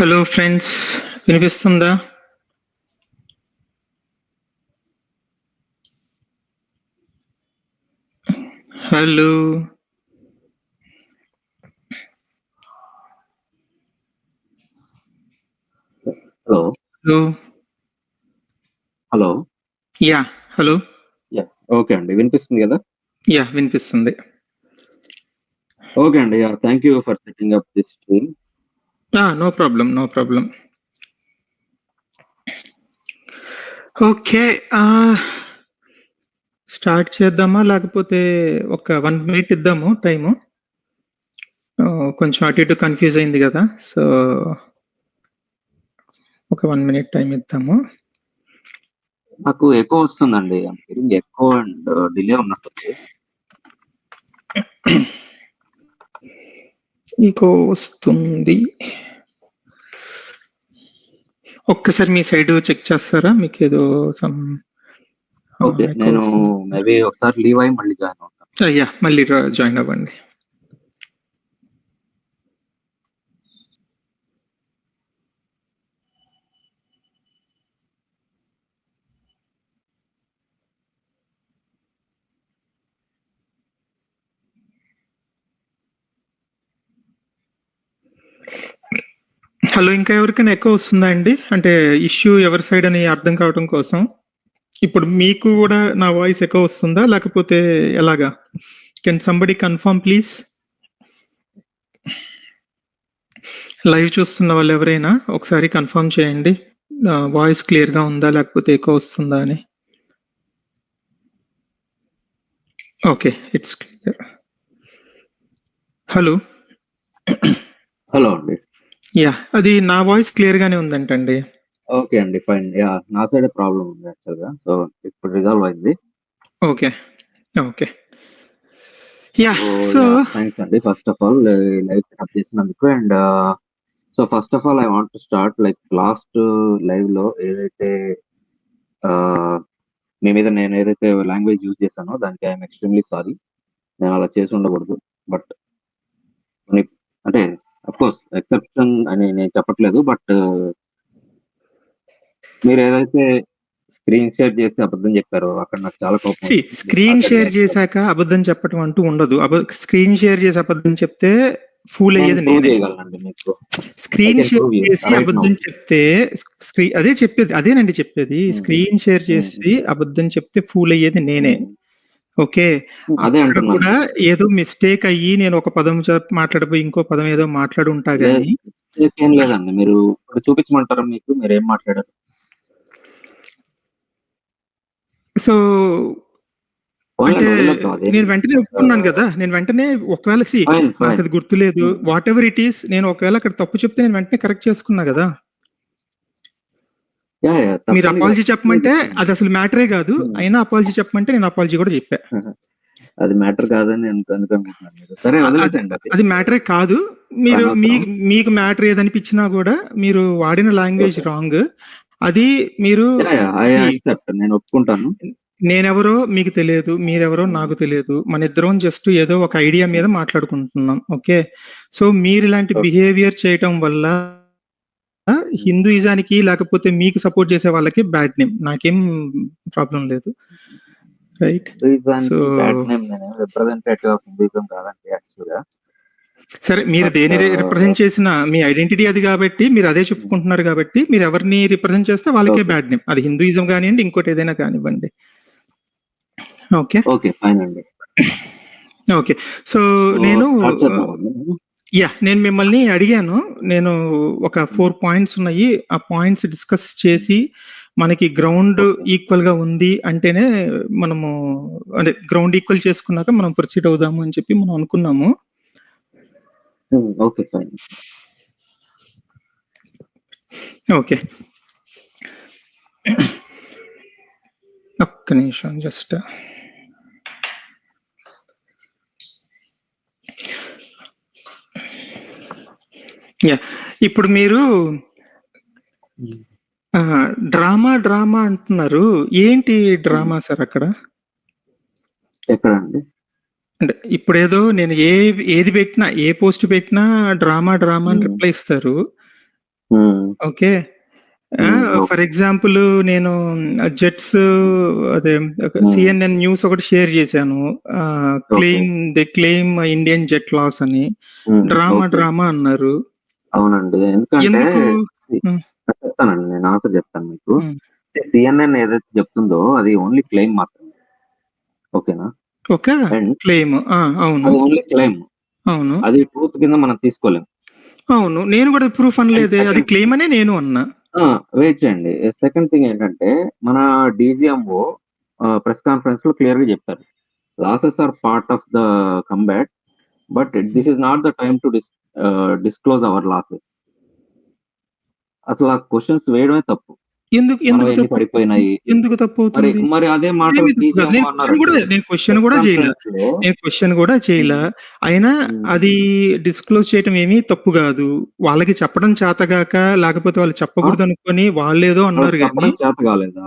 Hello friends, వినిపిస్తుందా? Hello hello hello hello ya hello ya okay అండి, వినిపిస్తుంది కదా? యా వినిపిస్తుంది. ఓకే అండి, thank you for setting up this stream. No problem. Okay, start చేద్దామా లేకపోతే ఒక 1 minute ఇద్దాము టైము? కొంచెం అటు ఇటు కన్ఫ్యూజ్ అయింది కదా, సో ఒక 1 minute టైం ఇద్దాము. నాకు ఎక్కువ వస్తుందండి, ఎక్కువ అండ్ డిలే ఉన్నట్టుంది. ఈకో వస్తుంది. ఒక్కసారి మీ సైడ్ చెక్ చేస్తారా? మీకు ఏదో ఓకే, నేను మేబీ ఒకసారి లీవ్ అయ్యి మళ్ళీ జాయిన్ అవుతాను. అయ్యా, మళ్ళీ జాయిన్ అవ్వండి. హలో, ఇంకా ఎవరికైనా ఎక్కువ వస్తుందా అండి? అంటే ఇష్యూ ఎవరి సైడ్ అని అర్థం కావడం కోసం. ఇప్పుడు మీకు కూడా నా వాయిస్ ఎక్కువ వస్తుందా లేకపోతే ఎలాగా? Can somebody confirm please? Live చూస్తున్న వాళ్ళు ఎవరైనా ఒకసారి కన్ఫర్మ్ చేయండి, వాయిస్ క్లియర్ గా ఉందా లేకపోతే ఎక్కువ వస్తుందా అని. Okay, it's clear. Hello hello అండి. యా, అది నా వాయిస్ క్లియర్ గానే ఉందంటండి. ఓకే అండి, ఫైన్. యా, నా సైడ్ ప్రాబ్లం ఉంది యాక్చువల్గా, సో ఇప్పుడు రిజాల్వ్ అయింది. ఓకే యా, సో థ్యాంక్స్ అండి first of all live setup చేసినందుకు. And so first of all I want to start like last live లో ఏదైతే మీ మీద నేను ఏదైతే లాంగ్వేజ్ యూజ్ చేశానో దానికి ఐఎమ్ ఎక్స్ట్రీమ్లీ సారీ. నేను అలా చేసి ఉండకూడదు. బట్ అంటే అఫ్కోర్స్ ఎక్సెప్షన్ అని నేను చెప్పట్లేదు. బట్ మీరు ఏదైతే స్క్రీన్ షేర్ చేసి అబద్ధం చెప్పారో అక్కడ నాకు చాలా కోపం. స్క్రీన్ షేర్ చేశాక అబద్ధం చెప్పడం అంటూ ఉండదు. స్క్రీన్ షేర్ చేసి అబద్ధం చెప్తే ఫూల్ అయ్యేది నేనే. చేయగలనండి మీకు. స్క్రీన్ షేర్ చేసి అబద్ధం చెప్తే అదేనండి చెప్పేది. స్క్రీన్ షేర్ చేసి అబద్ధం చెప్తే ఫూల్ అయ్యేది నేనే. ఓకే, అక్కడ కూడా ఏదో మిస్టేక్ అయ్యి నేను ఒక పదం మాట్లాడిపోయి ఇంకో పదం ఏదో మాట్లాడి ఉంటా గానీ. ఏం లేదండి, మీరు చూపించమంటారా? మీకు మీరు ఏం మాట్లాడారు? సో అంటే నేను వెంటనే ఒప్పుకున్నాను కదా. నేను వెంటనే ఒకవేళ నాకు అది గుర్తులేదు, వాట్ ఎవర్ ఇట్ ఈస్, నేను ఒకవేళ అక్కడ తప్పు చెప్తే నేను వెంటనే కరెక్ట్ చేసుకున్నా కదా. మీరు అపాలజీ చెప్పమంటే అది అసలు మ్యాటరే కాదు, అయినా అపాలజీ చెప్పమంటే నేను అపాలజీ కూడా చెప్పా. అది మ్యాటర్ కాదని అనుకుంటున్నాను. సరే, అది మ్యాటరే కాదు. మీరు మీకు మ్యాటర్ ఏదనిపించినా కూడా మీరు వాడిన లాంగ్వేజ్ రాంగ్. అది మీరు నేను ఒప్పుకుంటాను. నేనెవరో మీకు తెలియదు, మీరెవరో నాకు తెలియదు. మన ఇద్దరం జస్ట్ ఏదో ఒక ఐడియా మీద మాట్లాడుకుంటున్నాం. ఓకే, సో మీరు ఇలాంటి బిహేవియర్ చేయటం వల్ల హిందూయిజానికి లేకపోతే మీకు సపోర్ట్ చేసే వాళ్ళకి బ్యాడ్ నేమ్. నాకేం ప్రాబ్లం లేదు, రైట్? సో సరే, మీరు దేని రిప్రజెంట్ చేసినా మీ ఐడెంటిటీ అది కాబట్టి మీరు అదే చెప్పుకుంటున్నారు కాబట్టి మీరు ఎవరిని రిప్రజెంట్ చేస్తే వాళ్ళకే బ్యాడ్ నేమ్. అది హిందూయిజం కానివ్వండి, ఇంకోటి ఏదైనా కానివ్వండి. ఓకే ఫైన్ అండి. ఓకే, సో నేను మిమ్మల్ని అడిగాను. నేను ఒక 4 పాయింట్స్ ఉన్నాయి, ఆ పాయింట్స్ డిస్కస్ చేసి మనకి గ్రౌండ్ ఈక్వల్ గా ఉంది అంటేనే మనము, అంటే గ్రౌండ్ ఈక్వల్ చేసుకున్నాక మనం ప్రొసీడ్ అవుదాము అని చెప్పి మనం అనుకున్నాము. Okay fine. ఓకే, ఒక్క నిమిషం జస్ట్. ఇప్పుడు మీరు డ్రామా అంటున్నారు. ఏంటి డ్రామా సార్ అక్కడ? ఎక్కడండి? అంటే ఇప్పుడేదో నేను ఏది పెట్టినా, ఏ పోస్ట్ పెట్టినా డ్రామా అని రిప్లై ఇస్తారు. ఓకే. ఫర్ ఎగ్జాంపుల్ నేను జెట్స్ అదే సిఎన్ఎన్ న్యూస్ ఒకటి షేర్ చేశాను. క్లెయిమ్ ఇండియన్ జెట్ లాస్ అని. డ్రామా అన్నారు. అవునండి, ఎందుకంటే చెప్తానండి, నేను ఆన్సర్ చెప్తాను మీకు. సిఎన్ఎన్ ఏదైతే చెప్తుందో అది ఓన్లీ క్లెయిమ్ మాత్రమే, ఓకేనా? Okay, claim. అవును, అది ఓన్లీ క్లెయిమ్. అవును, అది ట్రూత్ కింద మనం తీసుకోలేం. అవును, నేను కూడా ప్రూఫ్ అనలేదే, అది క్లెయిమ్ అనే నేను అన్నా. వెయిట్ చేయండి. సెకండ్ థింగ్ ఏంటంటే, మన డీజీఎంఓ ప్రెస్ కాన్ఫరెన్స్ లో క్లియర్ గా చెప్పారు, losses are part of the combat, but this is not the time to disclose our losses. అసలు ఆ క్వశ్చన్స్ వేయడమే తప్పు. ఎందుకు పడిపోయినాయి, ఎందుకు తప్పు అవుతుంది? మరి అదే మాట నేను క్వశ్చన్ కూడా చేయలే. అయినా అది డిస్క్లోజ్ చేయటం ఏమీ తప్పు కాదు. వాళ్ళకి చెప్పడం చేతగాక, లేకపోతే వాళ్ళు చెప్పకూడదు అనుకొని వాళ్ళు ఏదో అన్నారు కానీ చేత కాలేదా?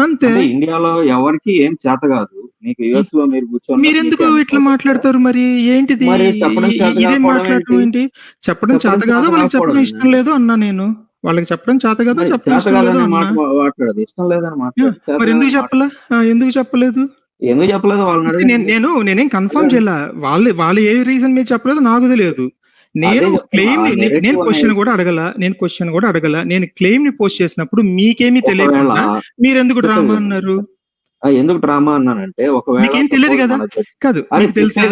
అంతే. ఇండియాలో ఎవరికి ఏం చేత కాదు. మీకు యుఎస్ లో మీరు కూర్చొని మీరెందుకు ఇట్లా మాట్లాడతారు? మరి ఏంటిది ఇదేం మాట్లాడటం ఏంటి? చెప్పడం చేత కాదు, వాళ్ళకి చెప్పడం ఇష్టం లేదు అన్నా నేను. వాళ్ళకి చెప్పడం చేత కాదు, చెప్పడం ఇష్టం లేదు అన్నా. ఇష్టం లేదని మరి ఎందుకు చెప్పలా? ఎందుకు చెప్పలేదు? నేనేం కన్ఫర్మ్ చేయాల. వాళ్ళు ఏ రీజన్ మీద చెప్పలేదు నాకు తెలియదు. నేను క్వశ్చన్ కూడా అడగల. నేను క్లెయిమ్ ని పోస్ట్ చేసినప్పుడు మీకేమీ తెలియకుండా మీరెందుకు డ్రామా అన్నారు? ఎందుకు డ్రామా అన్నానంటే, మీకేం తెలియదు కదా. కాదు,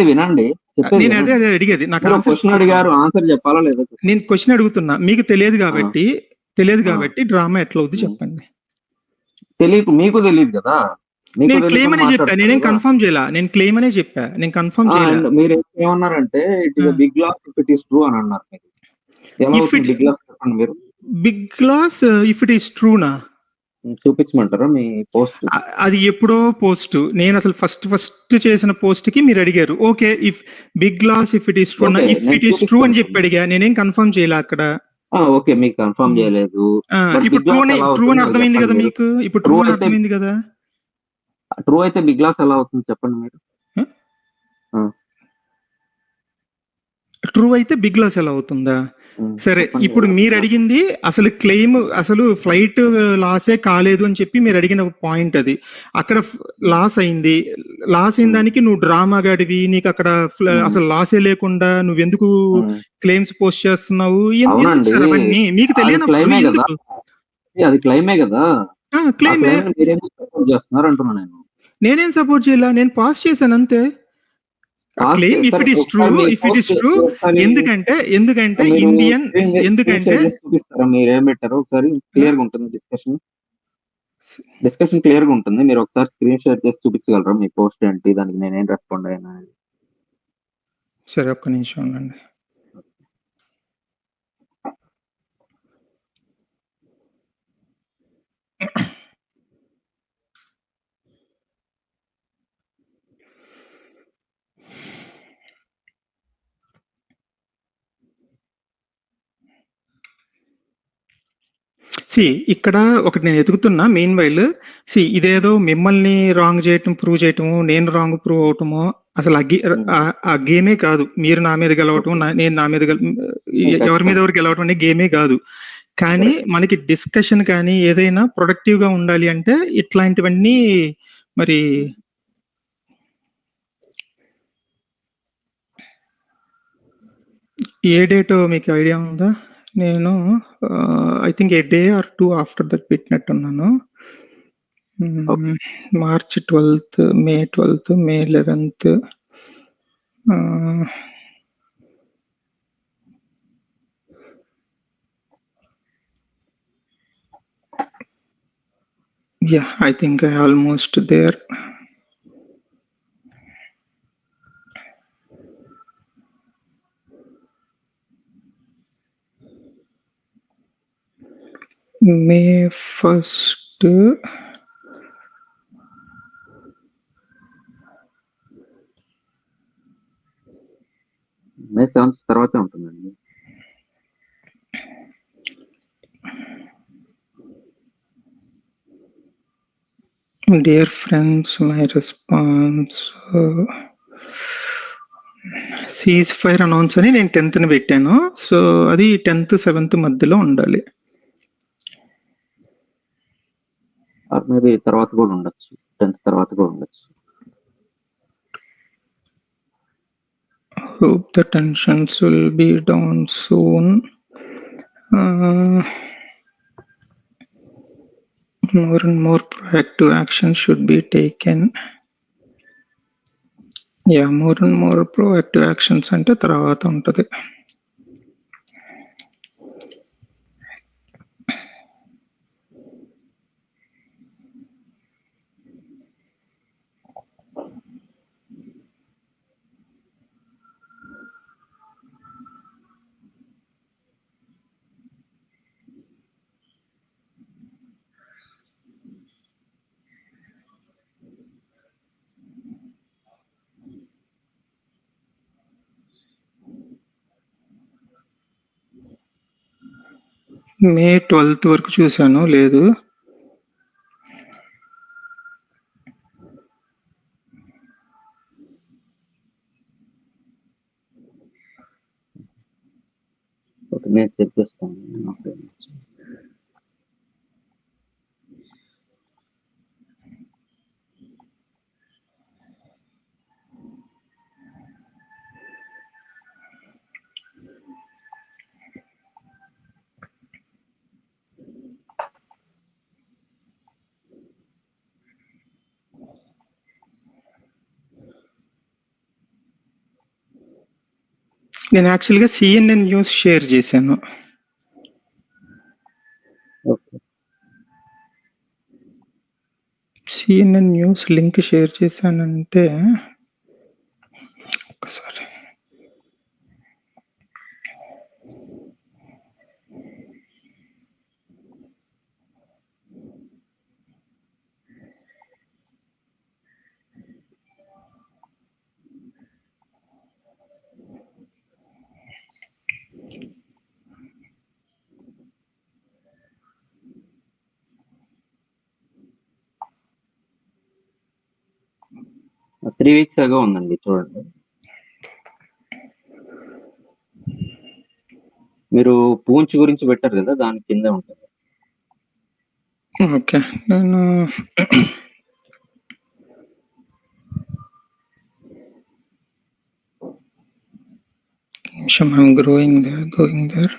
వినండి. నేను అదే అడిగేది. నాకు క్వశ్చన్ అడిగారు, ఆన్సర్ చెప్పాలా లేదా? నేను క్వశ్చన్ అడుగుతున్నా, మీకు తెలియదు కాబట్టి డ్రామా ఎట్లా అవుతుంది చెప్పండి. మీకు తెలియదు కదా. నేను క్లెయిమ్ అనే చెప్పా, నేనేం కన్ఫర్మ్ చేయాల. నేను క్లెయిమ్ అనే చెప్పా, నేను కన్ఫర్మ్ చేయలేదు. మీరు ఏమన్నారంటే it is big loss if it is true అని అన్నారు. బిగ్ లాస్ చెప్పండి మీరు. Big loss if it is ట్రూనా చూపించమంటారా మీ పోస్ట్? అది ఎప్పుడో పోస్ట్. నేను అసలు ఫస్ట్ చేసిన పోస్ట్ కి మీరు అడిగారు, okay if big loss if it is true, if it is true అని చెప్పి అడిగా. నేనేం కన్ఫర్మ్ చేయలే అక్కడ. ఓకే, మీకు కన్ఫర్మ్ చేయలేదు. ఇప్పుడు ట్రూ అని అర్థమైంది కదా మీకు. ఇప్పుడు ట్రూ అని అర్థమైంది కదా. ట్రూ అయితే బిగ్ లాస్ ఎలా అవుతుంది చెప్పండి మీరు. ట్రూ అయితే బిగ్ లాస్ ఎలా అవుతుందా? సరే, ఇప్పుడు మీరు అడిగింది అసలు క్లెయిమ్, అసలు ఫ్లైట్ లాసే కాలేదు అని చెప్పి మీరు అడిగిన పాయింట్ అది. అక్కడ లాస్ అయింది. లాస్ అయిన దానికి నువ్వు డ్రామా గడివి, నీకు అక్కడ అసలు లాసే లేకుండా నువ్వెందుకు క్లెయిమ్స్ పోస్ట్ చేస్తున్నావు? అవన్నీ మీకు తెలియనప్పుడు అది క్లెయిమే కదా. క్లెయిమే చేస్తున్నారు అంటున్నా నేను. నేనేం సపోర్ట్ చేయాల, నేను పాస్ చేశాను అంతే. Claim if it is true, ఎందుకంటే ఇండియన్, ఎందుకంటే చూపిస్తారా మీరు ఏం పెట్టారో ఒకసారి? క్లియర్ గా ఉంటుంది డిస్కషన్ క్లియర్ గా ఉంటుంది. మీరు ఒకసారి స్క్రీన్ షేర్ చేసి చూపించగలరా మీ పోస్ట్ ఏంటి, దానికి నేనేం రెస్పాండ్ అయినా? సరే, ఒక్క నిమిషం ఉండండి. ఇక్కడ ఒకటి నేను ఎదుగుతున్నా మెయిన్ వైల్. ఇదేదో మిమ్మల్ని రాంగ్ చేయటం, ప్రూవ్ చేయటము, నేను రాంగ్ ప్రూవ్ అవటము అసలు ఆ గేమే కాదు. మీరు నా మీద గెలవటం, నేను నా మీద ఎవరి మీద ఎవరు గెలవటం అనే గేమే కాదు. కానీ మనకి డిస్కషన్ కానీ ఏదైనా ప్రొడక్టివ్ గా ఉండాలి అంటే ఇట్లాంటివన్నీ మరి ఏ డేటో మీకు ఐడియా ఉందా? నేను I think a day or 2 after that పెట్టినట్టున్నాను. March 12th, May 12th, May 11th. Yeah, I think I almost there. May 1st. May 7th తర్వాత ఉంటుందండి. Dear friends, my response cease fire announce అని నేను 10th పెట్టాను. So అది 10th 7th మధ్యలో ఉండాలి. Maybe తర్వాత కూడా ఉండొచ్చు, 10th తర్వాత కూడా ఉండొచ్చు. Hope the tensions will be down soon. More and more proactive action should be taken. Yeah, more and more proactive actions అంటే తర్వాత ఉంటది. మే 12th వరకు చూశాను, లేదు. ఓకే, నేను చెక్ చేస్తాను. నేను యాక్చువల్గా CNN న్యూస్ షేర్ చేశాను. CNN న్యూస్ లింక్ షేర్ చేశానంటే ఒకసారి త్రీ వీక్స్ అగో ఉందండి, చూడండి. మీరు పూంచ్ గురించి పెట్టారు కదా, దాని కింద ఉంటుంది. ఓకే, నేను I'm going there.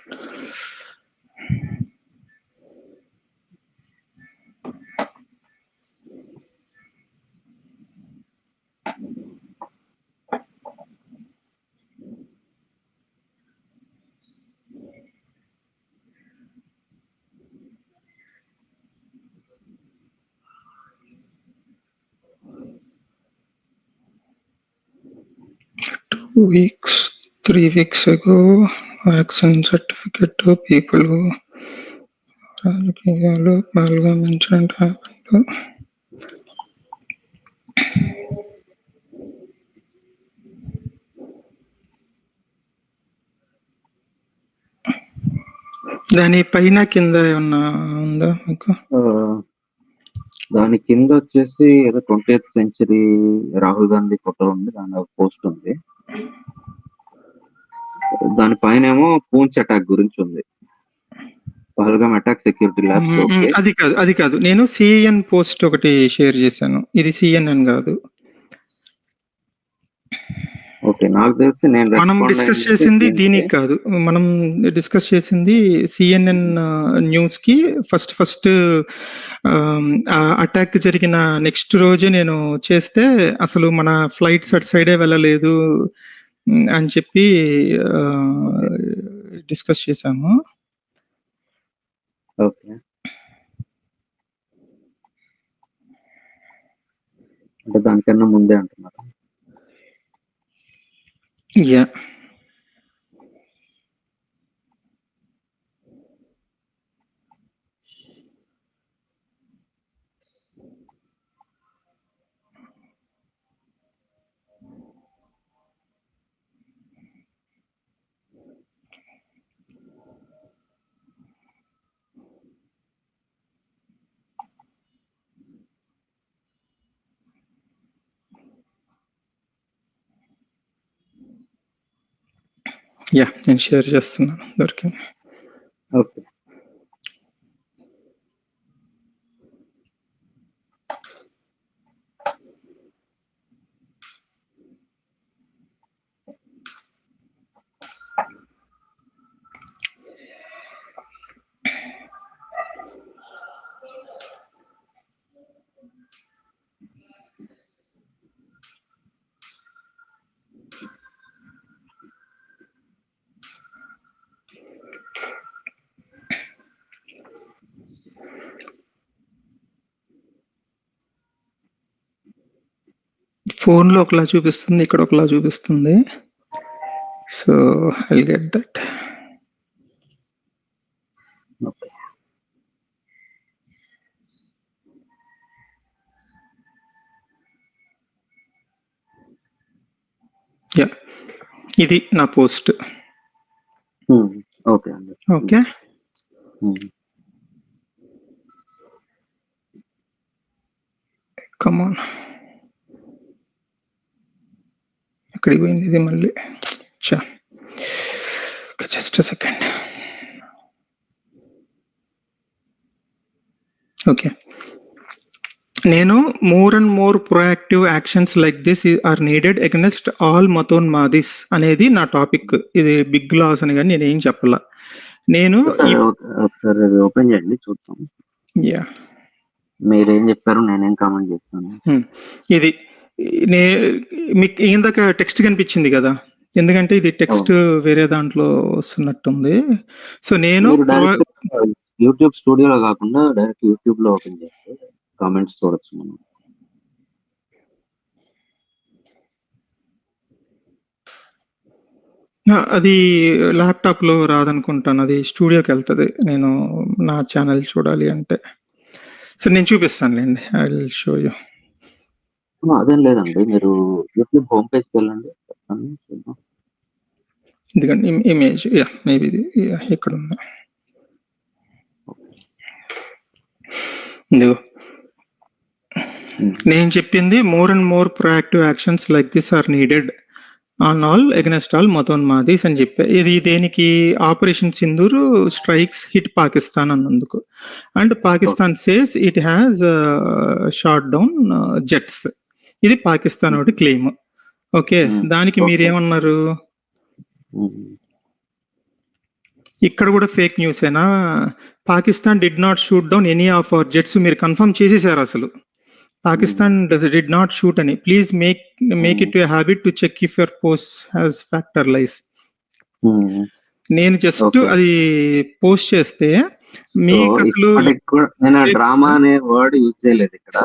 Weeks, 3 weeks ago, vaccine certificate to people who amalgam incident happened. దాని పైన కింద ఏమన్నా ఉందా మీకు? దాని కింద వచ్చేసి ఏదో 20th century Rahul Gandhi photo ఉంది, దాని ఒక పోస్ట్ ఉంది. దానిపైన ఏమో పూంచ్ అటాక్ గురించి ఉంది, పహల్గామ్ అటాక్ సెక్యూరిటీ ల్యాబ్స్. అది కాదు, నేను CNN పోస్ట్ ఒకటి షేర్ చేశాను, ఇది CNN కాదు. ఓకే, నాకు తెలిసి మనం డిస్కస్ చేసింది దీనికి కాదు, మనం డిస్కస్ చేసింది CNN న్యూస్ కి ఫస్ట్ అటాక్ జరిగిన నెక్స్ట్ రోజే నేను చేస్తే అసలు మన ఫ్లైట్స్ అటు సైడే వెళ్ళలేదు అని చెప్పి డిస్కస్ చేశాము. ఓకే, అంటే దానికన్నా ముందే అంటున్నారు. యా, నేను షేర్ చేస్తున్నాను, దొరికింది. ఓకే. ఫోన్లో ఒకలా చూపిస్తుంది, ఇక్కడ ఒకలా చూపిస్తుంది. So I get that. Okay. ఇది నా పోస్ట్. ఓకే అండి. Okay, come on. ఎక్కడికి పోయింది ఇది మళ్ళీ? Just second. ఓకే, నేను more and more proactive actions like this are needed against all మతోన్మాదిస్ అనేది నా టాపిక్. ఇది బిగ్ లాస్ అని కానీ నేనేం చెప్పాల. నేను ఒకసారి ఓపెన్ చేయండి చూద్దాం. మీరేం చెప్పారు, నేనేం కామెంట్ చేస్తాను. ఇది మీకు ఇందాక టెక్స్ట్ కనిపించింది కదా, ఎందుకంటే ఇది టెక్స్ట్ వేరే దాంట్లో వస్తున్నట్టుంది. సో నేను యూట్యూబ్ స్టూడియోలో కాకుండా డైరెక్ట్ యూట్యూబ్ లో ఓపెన్ చేస్తే కామెంట్స్ చూడొచ్చు మనం. అది ల్యాప్టాప్ లో రాదనుకుంటాను, అది స్టూడియోకి వెళ్తుంది నేను నా ఛానల్ చూడాలి అంటే. సో నేను చూపిస్తానులేండి, ఐ విల్ షో యూ. అదేం లేదండి, మీరు యూట్యూబ్ హోమ్ పేజ్కి వెళ్ళండి. ఎందుకంటే ఇమేజ్ మేబీ ఇది ఇక్కడ ఉంది. నేను చెప్పింది more and more proactive actions like this are needed on all against all మతోన్మాదీస్ అని చెప్పా. ఇది దేనికి? Operation Sindoor strikes hit Pakistan అన్నందుకు. And Pakistan says it has shot down jets. ఇది పాకిస్తాన్ ఒకటి క్లెయిమ్. ఓకే, దానికి మీరేమన్నారు? ఇక్కడ కూడా ఫేక్ న్యూస్ ఏనా? Pakistan did not shoot down any of our jets. మీరు కన్ఫర్మ్ చేసేసారు అసలు పాకిస్తాన్ డిడ్ నాట్ షూట్ అని. Please make it a habit to check if your post has factor lies. నేను జస్ట్ అది పోస్ట్ చేస్తే మీకు అసలు డ్రామా అనే వర్డ్ యూజ్ చేయలేదు ఇక్కడ.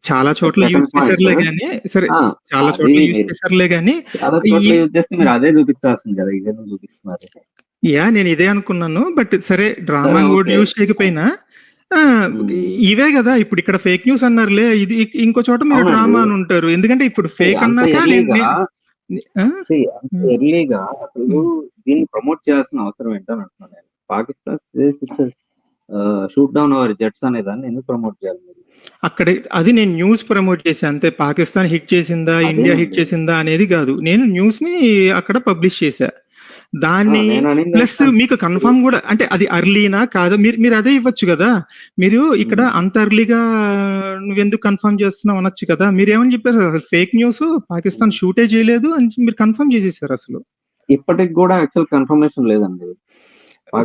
చాలా చోట్ల యూజ్ చేశారులే గానీ, సరే చాలా చోట్ల యూజ్ చేశారులే గానీ అదే చూపించాల్సింది కదా, ఇదే చూపిస్తున్నారు. నేను ఇదే అనుకున్నాను. బట్ సరే, డ్రామా వర్డ్ యూజ్ చేయకపోయినా ఇవే కదా. ఇప్పుడు ఇక్కడ ఫేక్ న్యూస్ అన్నారులే, ఇది ఇంకో చోట మీరు డ్రామా అని ఉంటారు. ఎందుకంటే ఇప్పుడు ఫేక్ అన్నాక ఎర్లీగా అసలు దీన్ని ప్రమోట్ చేయాల్సిన అవసరం ఏంటని అంటున్నాను నేను. Pakistan shoot down our jets అనే దాన్ని ఎందుకు ప్రమోట్ చేయాలి మీరు? అక్కడ అది నేను న్యూస్ ప్రమోట్ చేసా అంతే. పాకిస్తాన్ హిట్ చేసిందా, ఇండియా హిట్ చేసిందా అనేది కాదు. నేను న్యూస్ ని అక్కడ పబ్లిష్ చేశా. దాన్ని ప్లస్ మీకు కన్ఫర్మ్ కూడా, అంటే అది అర్లీనా కాదా మీరు అదే ఇవ్వచ్చు కదా. మీరు ఇక్కడ అంత అర్లీగా నువ్వెందుకు కన్ఫర్మ్ చేస్తున్నావు అనొచ్చు కదా. మీరు ఏమని చెప్పారు? అసలు ఫేక్ న్యూస్, పాకిస్తాన్ షూటే చేయలేదు అని మీరు కన్ఫర్మ్ చేసేసారు. అసలు ఇప్పటికి కూడా యాక్చువల్ కన్ఫర్మేషన్ లేదండి.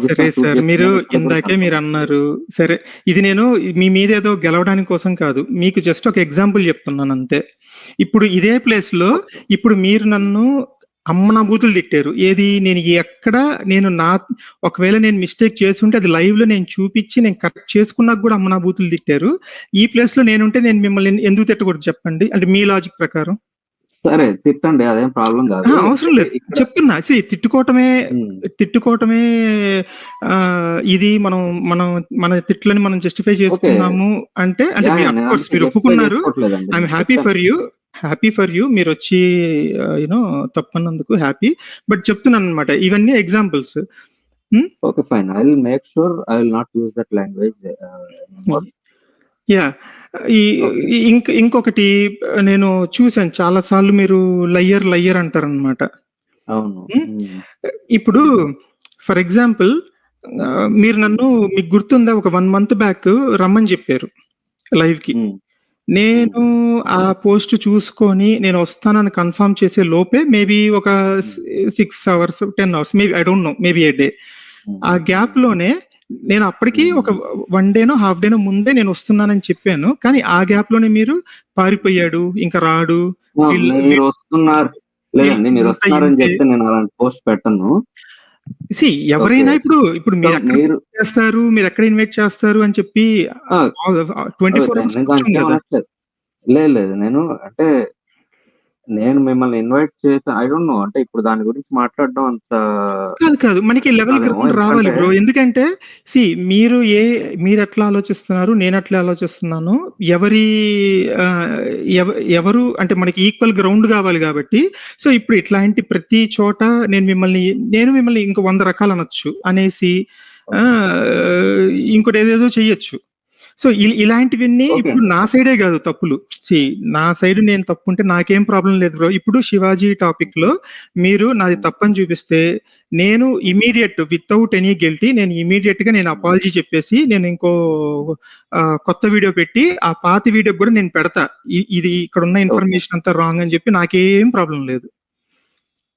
సరే సార్, మీరు ఇందాకే మీరు అన్నారు. సరే, ఇది నేను మీ మీద ఏదో గెలవడానికి కోసం కాదు, మీకు జస్ట్ ఒక ఎగ్జాంపుల్ చెప్తున్నాను అంతే. ఇప్పుడు ఇదే ప్లేస్ లో ఇప్పుడు మీరు నన్ను అమ్మనా బూతులు తిట్టారు. ఏది నేను ఎక్కడ ఒకవేళ నేను మిస్టేక్ చేస్తుంటే అది లైవ్ లో నేను చూపించి నేను కరెక్ట్ చేసుకున్నాక కూడా అమ్మనా బూతులు తిట్టారు. ఈ ప్లేస్ లో నేనుంటే నేను మిమ్మల్ని ఎందుకు తిట్టకూడదు చెప్పండి? అంటే మీ లాజిక్ ప్రకారం. సరే తిట్టండి, అదేం ప్రాబ్లం కాదు, అవసరం లేదు. చెప్తున్నా, తిట్టుకోవటమే ఇది మన తిట్లని మనం జస్టిఫై చేసుకున్నాము అంటే మీరు ఒప్పుకున్నారు. ఐఎమ్ హ్యాపీ ఫర్ యూ మీరు వచ్చి తప్పన్నందుకు హ్యాపీ. బట్ చెప్తున్నాను అనమాట, ఇవన్నీ examples. Okay fine, I will make sure I will not use that language. ఇంకొకటి నేను చూసాను చాలా సార్లు, మీరు లయ్యర్ అంటారనమాట. అవును. ఇప్పుడు ఫర్ ఎగ్జాంపుల్ మీరు మీకు గుర్తుందా, ఒక 1 మంత్ బ్యాక్ రమ్మని చెప్పారు లైవ్‌కి. నేను ఆ పోస్ట్ చూసుకొని నేను వస్తానని కన్ఫర్మ్ చేసే లోపే మేబీ ఒక 6 hours 10 hours maybe I don't know, maybe A day, ఆ గ్యాప్ లోనే నేను అప్పటికి ఒక 1 డేనో హాఫ్ డేనో ముందే నేను వస్తున్నానని చెప్పాను. కానీ ఆ గ్యాప్ లోనే మీరు పారిపోయాడు, ఇంకా రాడు, మీరు వస్తున్నారు లేదండి, మీరు వస్తున్నారని చెప్తే నేను అలాంటి పోస్ట్ పెట్టను. ఎవరైనా ఇప్పుడు మీరు ఎక్కడ చేస్తారు, మీరు ఎక్కడ ఇన్వైట్ చేస్తారు అని చెప్పి 24 అవర్స్ లేదు నేను అంటే నేను మిమ్మల్ని ఇన్వైట్ చేసి ఐ డోంట్ నో, అంటే ఇప్పుడు దాని గురించి మాట్లాడడం అంత కాదు మనకి లెవెల్ గ్రౌండ్ రావాలి బ్రో. ఎందుకంటే మీరు ఎట్లా ఆలోచిస్తున్నారు, నేను ఎట్లా ఆలోచిస్తున్నాను, ఎవరు అంటే మనకి ఈక్వల్ గ్రౌండ్ కావాలి కాబట్టి. సో ఇప్పుడు ఇట్లాంటి ప్రతి చోట నేను మిమ్మల్ని ఇంకో 100 రకాలు అనొచ్చు అనేసి ఇంకోటి ఏదేదో చెయ్యొచ్చు. సో ఇలాంటివన్నీ ఇప్పుడు నా సైడే కాదు తప్పులు. నా సైడ్ నేను తప్పుంటే నాకేం ప్రాబ్లం లేదు బ్రో. ఇప్పుడు శివాజీ టాపిక్ లో మీరు నాది తప్పని చూపిస్తే నేను ఇమీడియట్ వితౌట్ ఎనీ గిల్టీ నేను ఇమీడియట్ గా నేను అపాలజీ చెప్పేసి నేను ఇంకో కొత్త వీడియో పెట్టి ఆ పాత వీడియో కూడా నేను పెడతా. ఇది ఇక్కడ ఉన్న ఇన్ఫర్మేషన్ అంతా రాంగ్ అని చెప్పి నాకేం ప్రాబ్లం లేదు.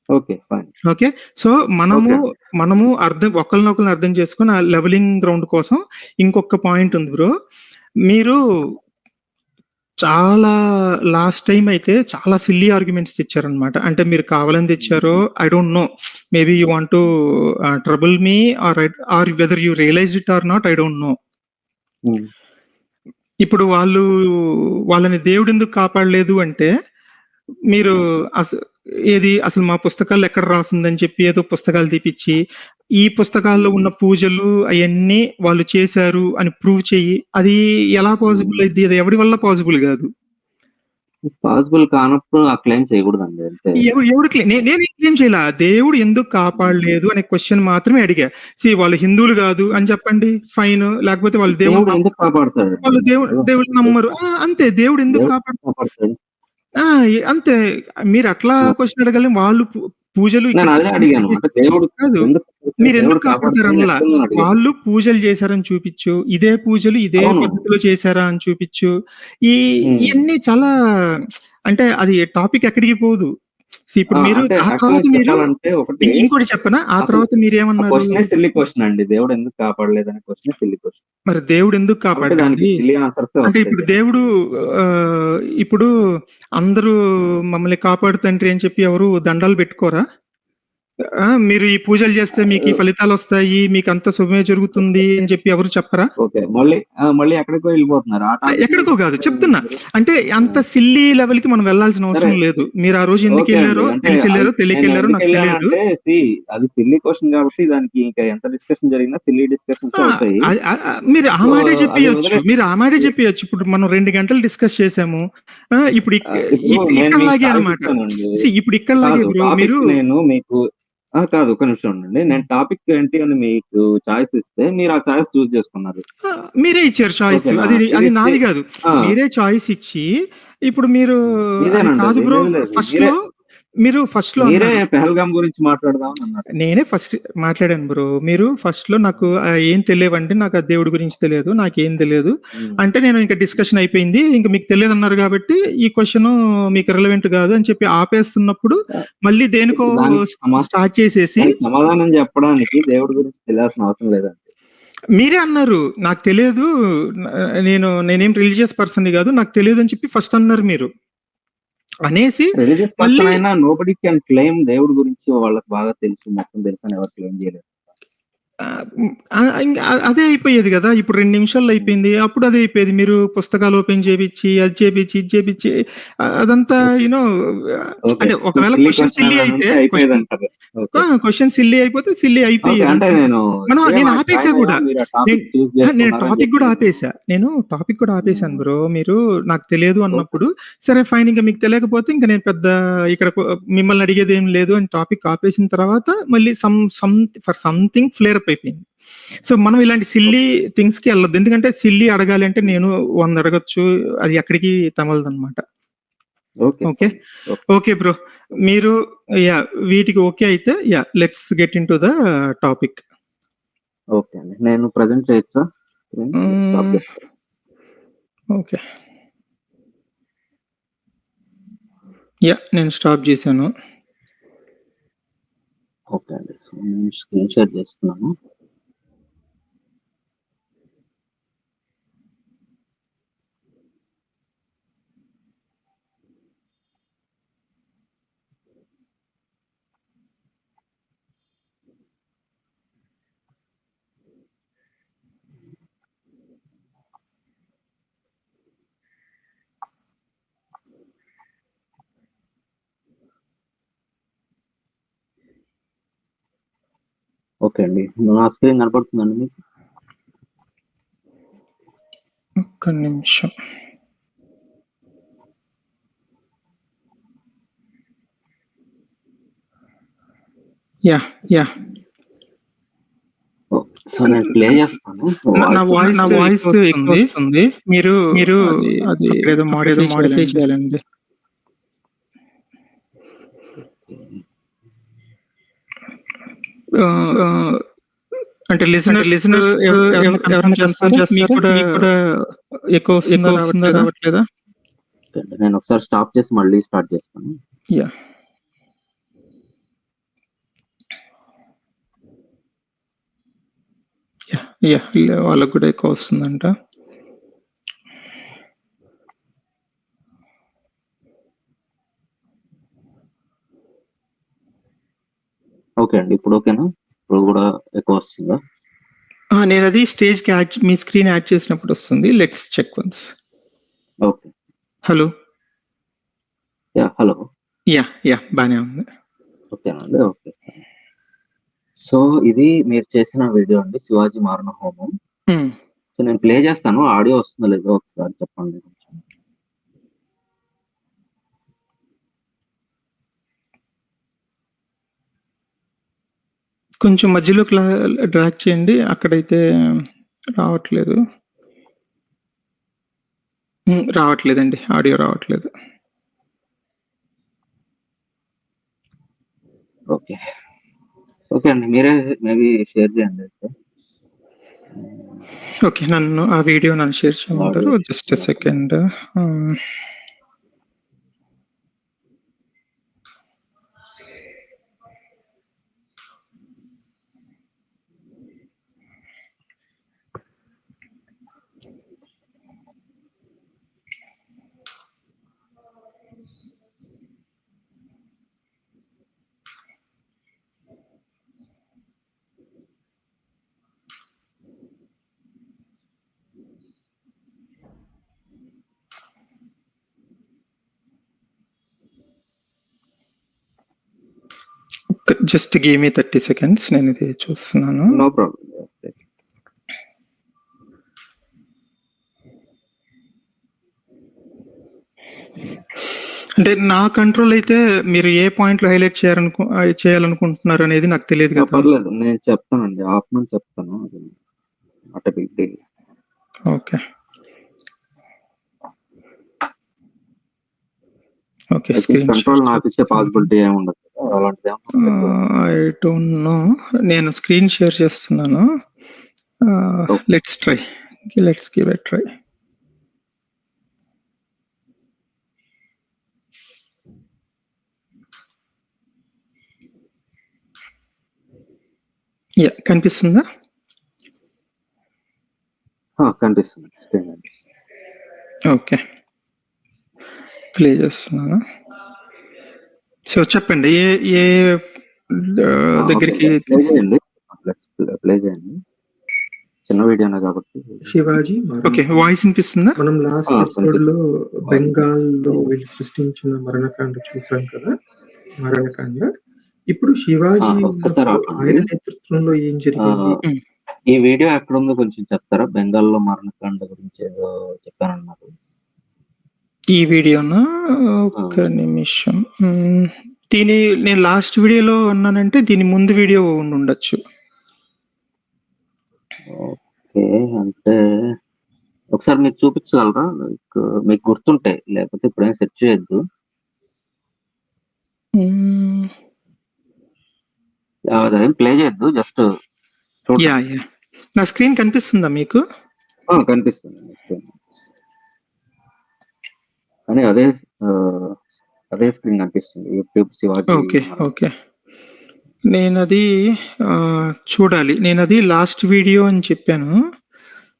ఓకే. సో మనము ఒకరినొకరిని అర్థం చేసుకుని ఆ లెవెలింగ్ గ్రౌండ్ కోసం ఇంకొక పాయింట్ ఉంది బ్రో. మీరు చాలా లాస్ట్ టైం అయితే చాలా సిల్లీ ఆర్గ్యుమెంట్స్ ఇచ్చారనమాట. అంటే మీరు కావాలని తెచ్చారో I don't know, maybe you want to trouble me or whether you realise it or not, I don't know. ఇప్పుడు వాళ్ళని దేవుడు ఎందుకు కాపాడలేదు అంటే మీరు అసలు మా పుస్తకాలు ఎక్కడ రాసిందని చెప్పి ఏదో పుస్తకాలు తీపిచ్చి ఈ పుస్తకాల్లో ఉన్న పూజలు అవన్నీ వాళ్ళు చేశారు అని ప్రూవ్ చెయ్యి. అది ఎలా పాసిబుల్ అయింది? అది ఎవరి వల్ల పాసిబుల్ కాదు. పాసిబుల్ కానప్పుడు ఆ క్లెయిమ్ చేయకూడదండి. నేను క్లెయిమ్ చేయలే. దేవుడు ఎందుకు కాపాడలేదు అనే క్వశ్చన్ మాత్రమే అడిగా. వాళ్ళు హిందువులు కాదు అని చెప్పండి, ఫైన్. లేకపోతే వాళ్ళు దేవుడు ఎందుకు కాపాడతాడు, వాళ్ళు దేవుడు నమ్మరు, అంతే. దేవుడు ఎందుకు కాపాడతాడు అంతే. మీరు అట్లా క్వశ్చన్ అడగాలి. వాళ్ళు పూజలు మీరు ఎందుకు కాపాడతారు అన్నలా, వాళ్ళు పూజలు చేశారని చూపించు, ఇదే పూజలు ఇదే పద్ధతిలో చేశారా అని చూపించు. ఇవన్నీ చాలా అంటే అది టాపిక్ ఎక్కడికి పోదు. ఇప్పుడు మీరు ఆ తర్వాత మీరు ఇంకోటి చెప్పనా, ఆ తర్వాత మీరేమన్నారు, దేవుడు ఎందుకు కాపాడలేదని క్వశ్చన్ సిల్లీ క్వశ్చన్. మరి దేవుడు ఎందుకు కాపాడాలి అంటే ఇప్పుడు దేవుడు ఇప్పుడు అందరూ మమ్మల్ని కాపాడు తండ్రి అని చెప్పి ఎవరు దండాలు పెట్టుకోరా? మీరు ఈ పూజలు చేస్తే మీకు ఈ ఫలితాలు వస్తాయి, మీకు అంత శుభమే జరుగుతుంది అని చెప్పి ఎవరు చెప్పరా? మళ్ళీ ఎక్కడికో వెళ్ళిపోతున్నారు. ఎక్కడికో కాదు చెప్తున్నా. అంటే అంత సిల్లీ లెవెల్ కి మనం వెళ్లాల్సిన అవసరం లేదు. మీరు ఆ రోజు ఎందుకు వెళ్ళారో తెలిసి వెళ్ళారో తెలియక వెళ్ళారో నాకు తెలియదు. అది సిల్లీ క్వశ్చన్ కాబట్టి దానికి ఇంకా ఎంత డిస్కషన్ జరిగినా సిల్లీ డిస్కషన్స్ అవుతాయి. మీరు ఆ మాటే చెప్పేయచ్చు. ఇప్పుడు మనం 2 గంటలు డిస్కస్ చేసాము. ఇప్పుడు ఇక్కడలాగే అనమాట. ఇప్పుడు ఇక్కడలాగే బ్రో. మీరు మీకు కాదు, ఒక నిమిషం ఉండండి. నేను టాపిక్ ఏంటి అని మీకు చాయిస్ ఇస్తే మీరు ఆ చాయిస్ చూస్ చేసుకున్నారు. మీరే ఇచ్చారు చాయిస్. అది నాది కాదు. మీరే చాయిస్ ఇచ్చి ఇప్పుడు మీరు కాదు బ్రో, ఫస్ట్ లో పెహల్గాం గురించి మాట్లాడదాం అన్నారు. నేనే ఫస్ట్ మాట్లాడాను బ్రో. మీరు ఫస్ట్ లో నాకు ఏం తెలియవండి, నాకు ఆ దేవుడి గురించి తెలియదు, నాకేం తెలియదు అంటే నేను ఇంకా డిస్కషన్ అయిపోయింది, ఇంకా మీకు తెలియదు అన్నారు కాబట్టి ఈ క్వశ్చన్ మీకు రిలవెంట్ కాదు అని చెప్పి ఆపేస్తున్నప్పుడు మళ్ళీ దేనికో స్టార్ట్ చేసేసి సమాధానం చెప్పడానికి దేవుడి గురించి తెలియాల్సిన అవసరం లేదండి. మీరే అన్నారు నాకు తెలియదు, నేనేం రిలీజియస్ పర్సన్ కాదు, నాకు తెలియదు అని చెప్పి ఫస్ట్ అన్నారు మీరు. అనేసి నోబడీ కెన్ క్లెయిమ్ దేవుడి గురించి వాళ్ళకి బాగా తెలుసు, మొత్తం తెలుసు అని ఎవరు క్లెయిమ్ చేయలేదు. అదే అయిపోయేది కదా. ఇప్పుడు 2 నిమిషాల్లో అయిపోయింది. అప్పుడు అదే అయిపోయేది. మీరు పుస్తకాలు ఓపెన్ చేపించి అది చేపించి ఇది చేపించి అదంతా యూనో అంటే ఒకవేళ క్వశ్చన్ సిల్లీ అయితే క్వశ్చన్ సిల్లీ అయిపోతే సిల్లీ అయిపోయేది. నేను ఆపేసా కూడా, నేను టాపిక్ కూడా ఆపేసాను బ్రో. మీరు నాకు తెలియదు అన్నప్పుడు సరే ఫైన్, ఇంకా మీకు తెలియకపోతే ఇంకా నేను పెద్ద ఇక్కడ మిమ్మల్ని అడిగేది ఏం లేదు అని టాపిక్ ఆపేసిన తర్వాత మళ్ళీ సంథింగ్ ఫ్లేర్ అప్ అయిపోయింది. సో మనం ఇలాంటి సిల్లీ థింగ్స్ కి వెళ్ళొద్దు. ఎందుకంటే సిల్లీ అడగాలి అంటే నేను 100 అడగచ్చు, అది ఎక్కడికి తమలదు అనమాట. Okay okay bro. మీరు వీటికి ఓకే అయితే let's get in to the topic. Okay అండి, నేను ప్రజెంట్ చేయొచ్చా? ఓకే, నేను స్టాప్ చేశాను. ఓకే అండి, సో నేను స్క్రీన్ షేర్ చేస్తున్నాను. ఓకే అండి, నా స్క్రీన్ కనపడుతుందండి మీకు? ఒక్క నిమిషం. యా సో నేను ప్లే చేస్తాను. నా వాయిస్ ఎక్కువ వస్తుంది. మీరు అది ఏదో మోడిఫై చేయాలండి. అంటే లిజనర్స్ ఎవరైనా చేస్తారు, మీకు కూడా ఎక్కువ వస్తుందా రావట్లేదా? నేను ఒకసారి స్టాప్ చేసి మళ్ళీ స్టార్ట్ చేస్తాను. వాళ్ళకు కూడా ఎక్కువ వస్తుందంట. ఓకే అండి, ఇప్పుడు ఓకేనా? ఇప్పుడు కూడా ఎక్కువ వస్తుందా? నేను అది స్టేజ్ కి మీ స్క్రీన్ యాడ్ చేసినప్పుడు వస్తుంది. Let's check once. Okay, hello. Hello. బానే ఉంది. ఓకేనండి, ఓకే. సో ఇది మీరు చేసిన వీడియో అండి, శివాజీ మారణ హోమం. సో నేను ప్లే చేస్తాను, ఆడియో వస్తుందో లేదో ఒకసారి చెప్పండి. కొంచెం మధ్యలో డ్రాగ్ చేయండి, అక్కడైతే రావట్లేదండి, ఆడియో రావట్లేదు. ఓకే ఓకే అండి, మీరే మేబీ షేర్ చేయండి అయితే. ఓకే, ఆ వీడియో నన్ను షేర్ చేయమంటారు? Just second. Just give me 30 seconds, నేను ఇది చూస్తున్నాను. No problem. అంటే నా కంట్రోల్ అయితే మీరు ఏ పాయింట్ లో హైలైట్ చేయాలనుకుంటున్నారు అనేది నాకు తెలియదు కదా. పర్లేదు, నేను చెప్తానండి, ఆఫ్మని చెప్తాను. ఓకే ఓకే, స్క్రీన్ కంట్రోల్ నాకు ఇచ్చే పాసిబిలిటీ ఏముండదు అలాంటిది. I don't no. నేను స్క్రీన్ షేర్ చేస్తున్నాను. Let's give a try. కనిపిస్తుందా? కనిపిస్తుంది. ఓకే, ప్లే చేస్తున్నాను. సో చెప్పండి, ఏ దగ్గరికి ప్లే చేయండి. చిన్న వీడియోనే కాబట్టి. శివాజీ. ఓకే, వాయిస్ వినిపిస్తుందా? మనం లాస్ట్ ఎపిసోడ్ లో బెంగాల్ లో వీళ్ళు సృష్టించిన మరణకాండ చూసాం కదా, మరణకాండ. ఇప్పుడు శివాజీ ఆయన నేతృత్వంలో ఏం జరిగింది? ఈ వీడియో ఎక్కడ ఉందో కొంచెం చెప్తారా? బెంగాల్లో మరణకాండ గురించి ఏదో చెప్పానన్నారు. ఈ వీడియోనా? ఒక్క నిమిషం. నేను లాస్ట్ వీడియోలో ఉన్నానంటే దీని ముందు వీడియో ఉండొచ్చు. ఓకే, అంటే ఒకసారి మీకు చూపించగలరా? మీకు గుర్తుంటే, లేకపోతే ఇప్పుడేం సెర్చ్ చేయొద్దు. అదేం ప్లే చేయొద్దు, జస్ట్ చూడండి. యా యా నా స్క్రీన్ కనిపిస్తుందా మీకు? కనిపిస్తుంది కానీ అదే స్క్రీన్ కనిపిస్తుంది. యూట్యూబ్ శివాజీ. ఓకే నేనది చూడాలి. నేనది లాస్ట్ వీడియో అని చెప్పాను.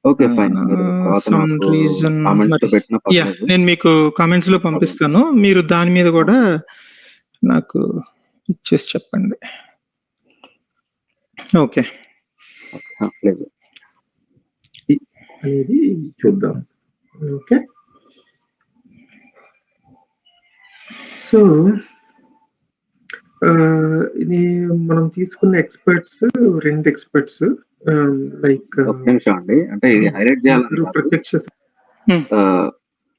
Okay fine. సమ్ రీజన్ నేను మీకు కామెంట్స్ లో పంపిస్తాను. మీరు దాని మీద కూడా నాకు ఇచ్చేసి చెప్పండి. ఓకే అనేది చూద్దాం. ఓకే, సో ఇది మనం తీసుకున్న ఎక్స్పర్ట్స్ 2 ఎక్స్పర్ట్స్ లైక్ అండి, అంటే ఇది హైలైట్ చేయాలి. ప్రత్యక్ష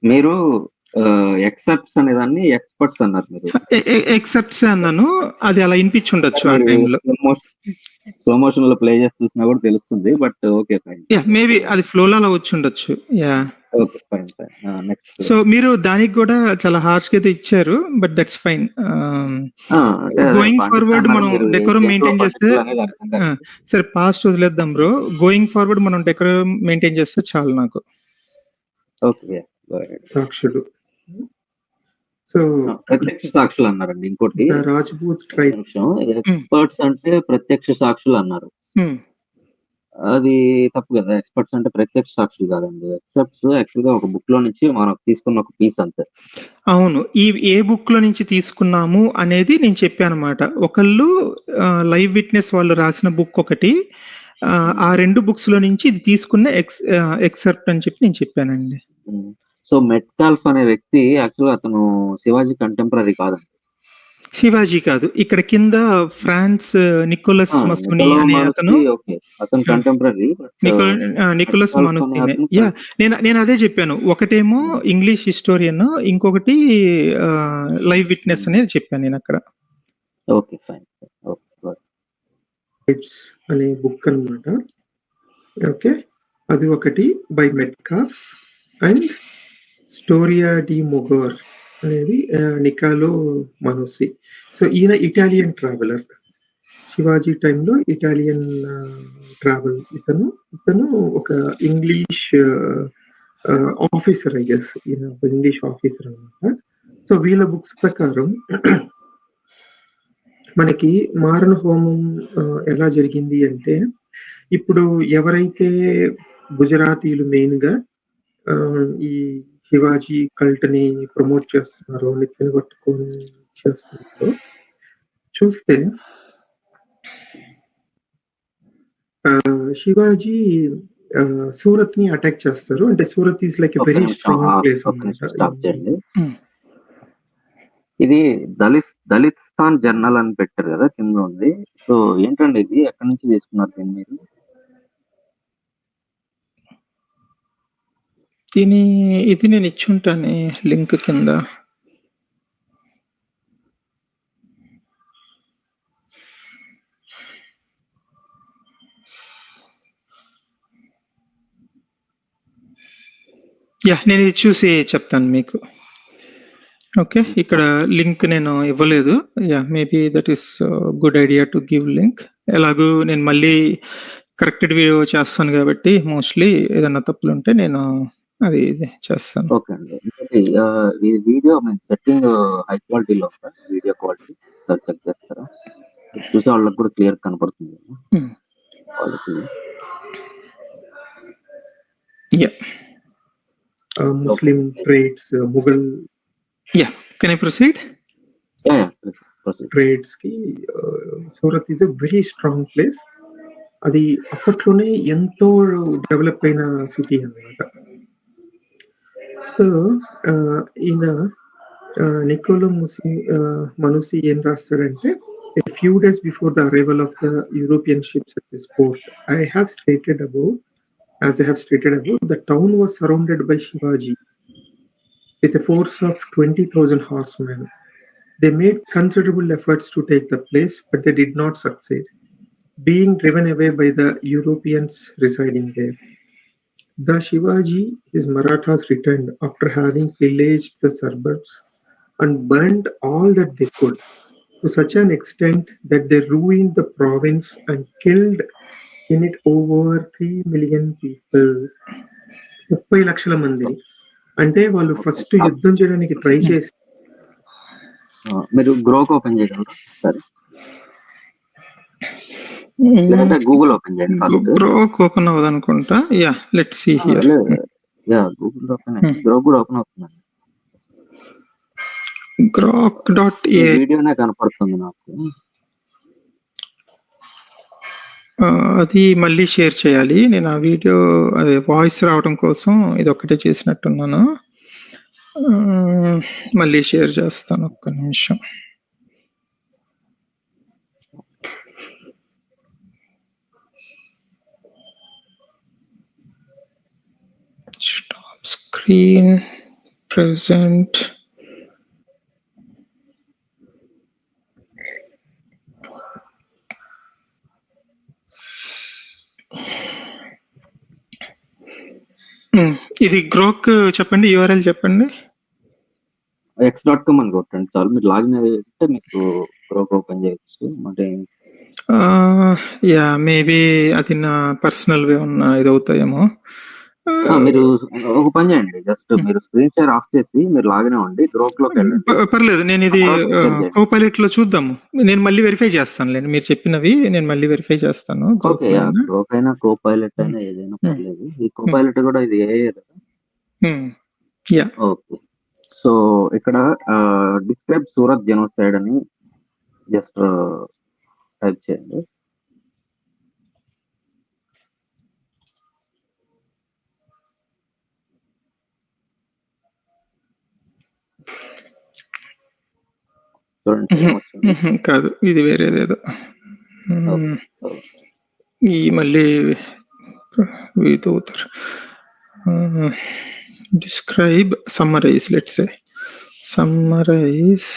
మీరు ఎక్సెప్ట్స్ అనే దాన్ని ఎక్స్పర్ట్స్ అన్నారు. మీరు ఎక్సెప్ట్స్ అన్నాను, అది అలా వినిపించుండొచ్చు ఆ టైంలో. స్లో మోషన్ లో ప్లే చేసి చూసినా కూడా తెలుస్తుంది. బట్ ఓకే ఫైన్, మేబీ అది ఫ్లోలో అలా వచ్చి ఉండొచ్చు. Yeah okay fine. Next, so మీరు దానికి కూడా చాలా హార్ష్ గా అయితే ఇచ్చారు, but that's fine. Going forward మనం డెకోరం మెయింటైన్ చేస్తే సరే, పాస్ట్ వదిలేద్దాం బ్రో. గోయింగ్ ఫార్వర్డ్ మనం డెకోరం మెయింటైన్ చేస్తే చాలు నాకు. ఓకే, సాక్షులు. సో ప్రత్యక్ష సాక్షులు అన్నారండి. ఇంకోటి రాజ్పూత్ ఎక్స్పర్ట్స్ అంటే ప్రత్యక్ష సాక్షులు అన్నారు. అది తప్పు కదా. ఎక్స్పర్ట్స్ అంటే ప్రత్యక్ష సాక్షులు కాదండి. ఎక్సెప్ట్స్ యాక్చువల్ గా ఒక బుక్ లో నుంచి మనం తీసుకున్న ఒక పీస్ అంతే. అవును, ఏ బుక్ లో నుంచి తీసుకున్నాము అనేది నేను చెప్పాను అనమాట. ఒకళ్ళు లైవ్ విట్నెస్ వాళ్ళు రాసిన బుక్ ఒకటి, ఆ 2 బుక్స్ లో నుంచి ఇది తీసుకున్న ఎక్సెప్ట్ అని చెప్పి నేను చెప్పానండి. సో మెట్కాల్ఫ్ అనే వ్యక్తి యాక్చువల్గా అతను శివాజీ కంటెంపరీ కాదండి. శివాజీ కాదు, ఇక్కడ కింద ఫ్రాన్స్ నికోలస్ మసుని అనే అతను కంటెంపరీ. నికోలస్ మనుసినే. యా, నేను అదే చెప్పాను. ఒకటేమో ఇంగ్లీష్ హిస్టోరియన్, ఇంకొకటి లైవ్ విట్నెస్ అనేది చెప్పాను నేను అక్కడ. Okay fine. అనే బుక్ అన్నమాట. ఓకే, అది ఒకటి బై మెట్కాల్ఫ్. అండ్ స్టోరియా డి మొగోర్ అనేది నికాలో మనుసి. సో ఈయన ఇటాలియన్ ట్రావెలర్. శివాజీ టైంలో ఇటాలియన్ ట్రావెల్. ఇతను ఒక ఇంగ్లీష్ ఆఫీసర్, ఐ గెస్. ఈయన ఒక ఇంగ్లీష్ ఆఫీసర్ అన్నమాట. సో వీళ్ళ బుక్స్ ప్రకారం మనకి మారణ హోమం ఎలా జరిగింది అంటే, ఇప్పుడు ఎవరైతే గుజరాతీలు మెయిన్ గా ఈ శివాజీ కల్ట్ ని ప్రమోట్ చేస్తున్నారు, నెత్తిన పట్టుకొని చేస్తున్నారు, చూస్తే శివాజీ సూరత్ ని అటాక్ చేస్తారు. అంటే Surat is like a very strong place అన్నమాట. ఇది దళిత్స్థాన్ జర్నల్ అని పెట్టారు కదా, కింద ఉంది. సో ఏంటండి ఇది, ఎక్కడి నుంచి తీసుకున్నారు దీన్ని మీరు? ఇది నేను ఇచ్చుంటాను లింక్ కింద. యా, నేను ఇది చూసి చెప్తాను మీకు. ఓకే, ఇక్కడ లింక్ నేను ఇవ్వలేదు. Yeah, maybe that is good idea to give link. ఎలాగూ నేను మళ్ళీ కరెక్టెడ్ వీడియో చేస్తాను కాబట్టి మోస్ట్లీ ఏదైనా తప్పులు ఉంటే నేను అది చేస్తాను. ఓకే అండి. ఈ వీడియో సెట్టింగ్ హై క్వాలిటీలో ఉందా? వీడియో క్వాలిటీ చెక్ చేస్తారా? చూసే వాళ్ళకి కూడా క్లియర్ కనపడుతుంది quality. Muslim trades, Mughal. Yeah, can I proceed? Yeah, proceed. Trades ki Surat is a very strong place. అది అప్పట్లోనే ఎంతో డెవలప్ అయిన సిటీ అన్నమాట. సో ఈయన నికోలో మనుసి ఏం రాస్తాడంటే, a few days before the arrival of the European ships at this port, as I have stated above, the town was surrounded by Shivaji with a force of 20,000 horsemen. They made considerable efforts to take the place, but they did not succeed, being driven away by the Europeans residing there. The Shivaji, his Marathas returned after having pillaged the suburbs and burned all that they could. to such an extent that they ruined the province and killed in it over 3 million people. 30 లక్షల మందిని. అంటే వాళ్ళు first యుద్ధం చేయడానికి try చేసి మీరు Grok open చేయగలరా సరే లేదంటే గూగుల్ ఓపెన్ చేయండి ఫస్ట్. గ్రోక్ ఓపెన్ అవ్వదు అనుకుంటా. Yeah let's see here. Yeah Google open Grok కూడా ఓపెన్ అవుతుందండి. grok.ai వీడియోనే కనపడుతుంది నాకు. అది మళ్ళీ షేర్ చేయాలి. నేను ఆ వీడియో అదే వాయిస్ రావడం కోసం ఇది ఒక్కటే చేసినట్టున్నాను. మళ్ళీ షేర్ చేస్తాను, ఒక్క నిమిషం. Stop screen present. ఇది గ్రోక్ చెప్పండి, యూఆర్ఎల్ చెప్పండి. x.com అని కొట్టండి చాలు. మీరు లాగిన్ అయితే మీకు గ్రోక్ ఓపెన్ చేయొచ్చు. అంటే యా మేబీ అది నా పర్సనల్ వే ఉన్న ఇది అవుతాయేమో. మీరు ఒక పని చేయండి, జస్ట్ మీరు స్క్రీన్ షేర్ ఆఫ్ చేసి మీరు లాగిన్ అవ్వండి, గ్రోక్ లోకి వెళ్ళండి. పర్లేదు, నేను ఇది కోపైలట్ లో చూద్దాము. నేను మళ్ళీ వెరిఫై చేస్తాను లేండి, మీరు చెప్పినవి నేను మళ్ళీ వెరిఫై చేస్తాను. గ్రోక్ అయినా కోపైలట్ అయినా ఏదైనా పర్లేదు. ఈ కోపైలట్ కూడా ఇది ఓకే. సో ఇక్కడ డిస్క్రైబ్ సూరత్ జెనోసైడ్ అని జస్ట్ టైప్ చేయండి. కాదు, ఇది వేరేదేదో. ఈ మళ్ళీ అవుతారు. Describe, summarise, let's say summarise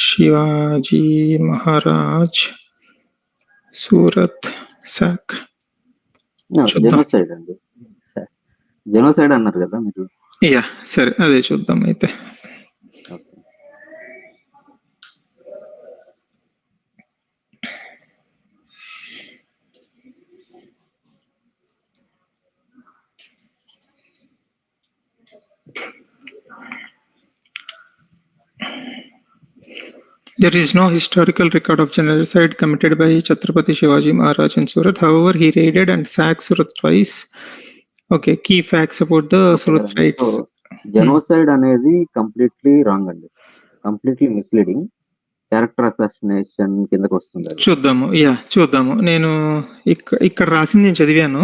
Shivaji Maharaj Surat sack. Genocide అండి, జెనోసైడ్ అన్నారు కదా మీరు. యా సరే, అదే చూద్దాం అయితే. There is no historical record of genocide committed by Chhatrapati Shivaji Maharaj in Surat. However, he raided and sacked Surat twice. Okay, key facts about the Surat raids. Genocide అనేది completely wrong అండి, completely misleading. Character assassination కిందకి వస్తుంది. చూద్దాము. నేను ఇక్కడ రాసింది నేను చదివాను.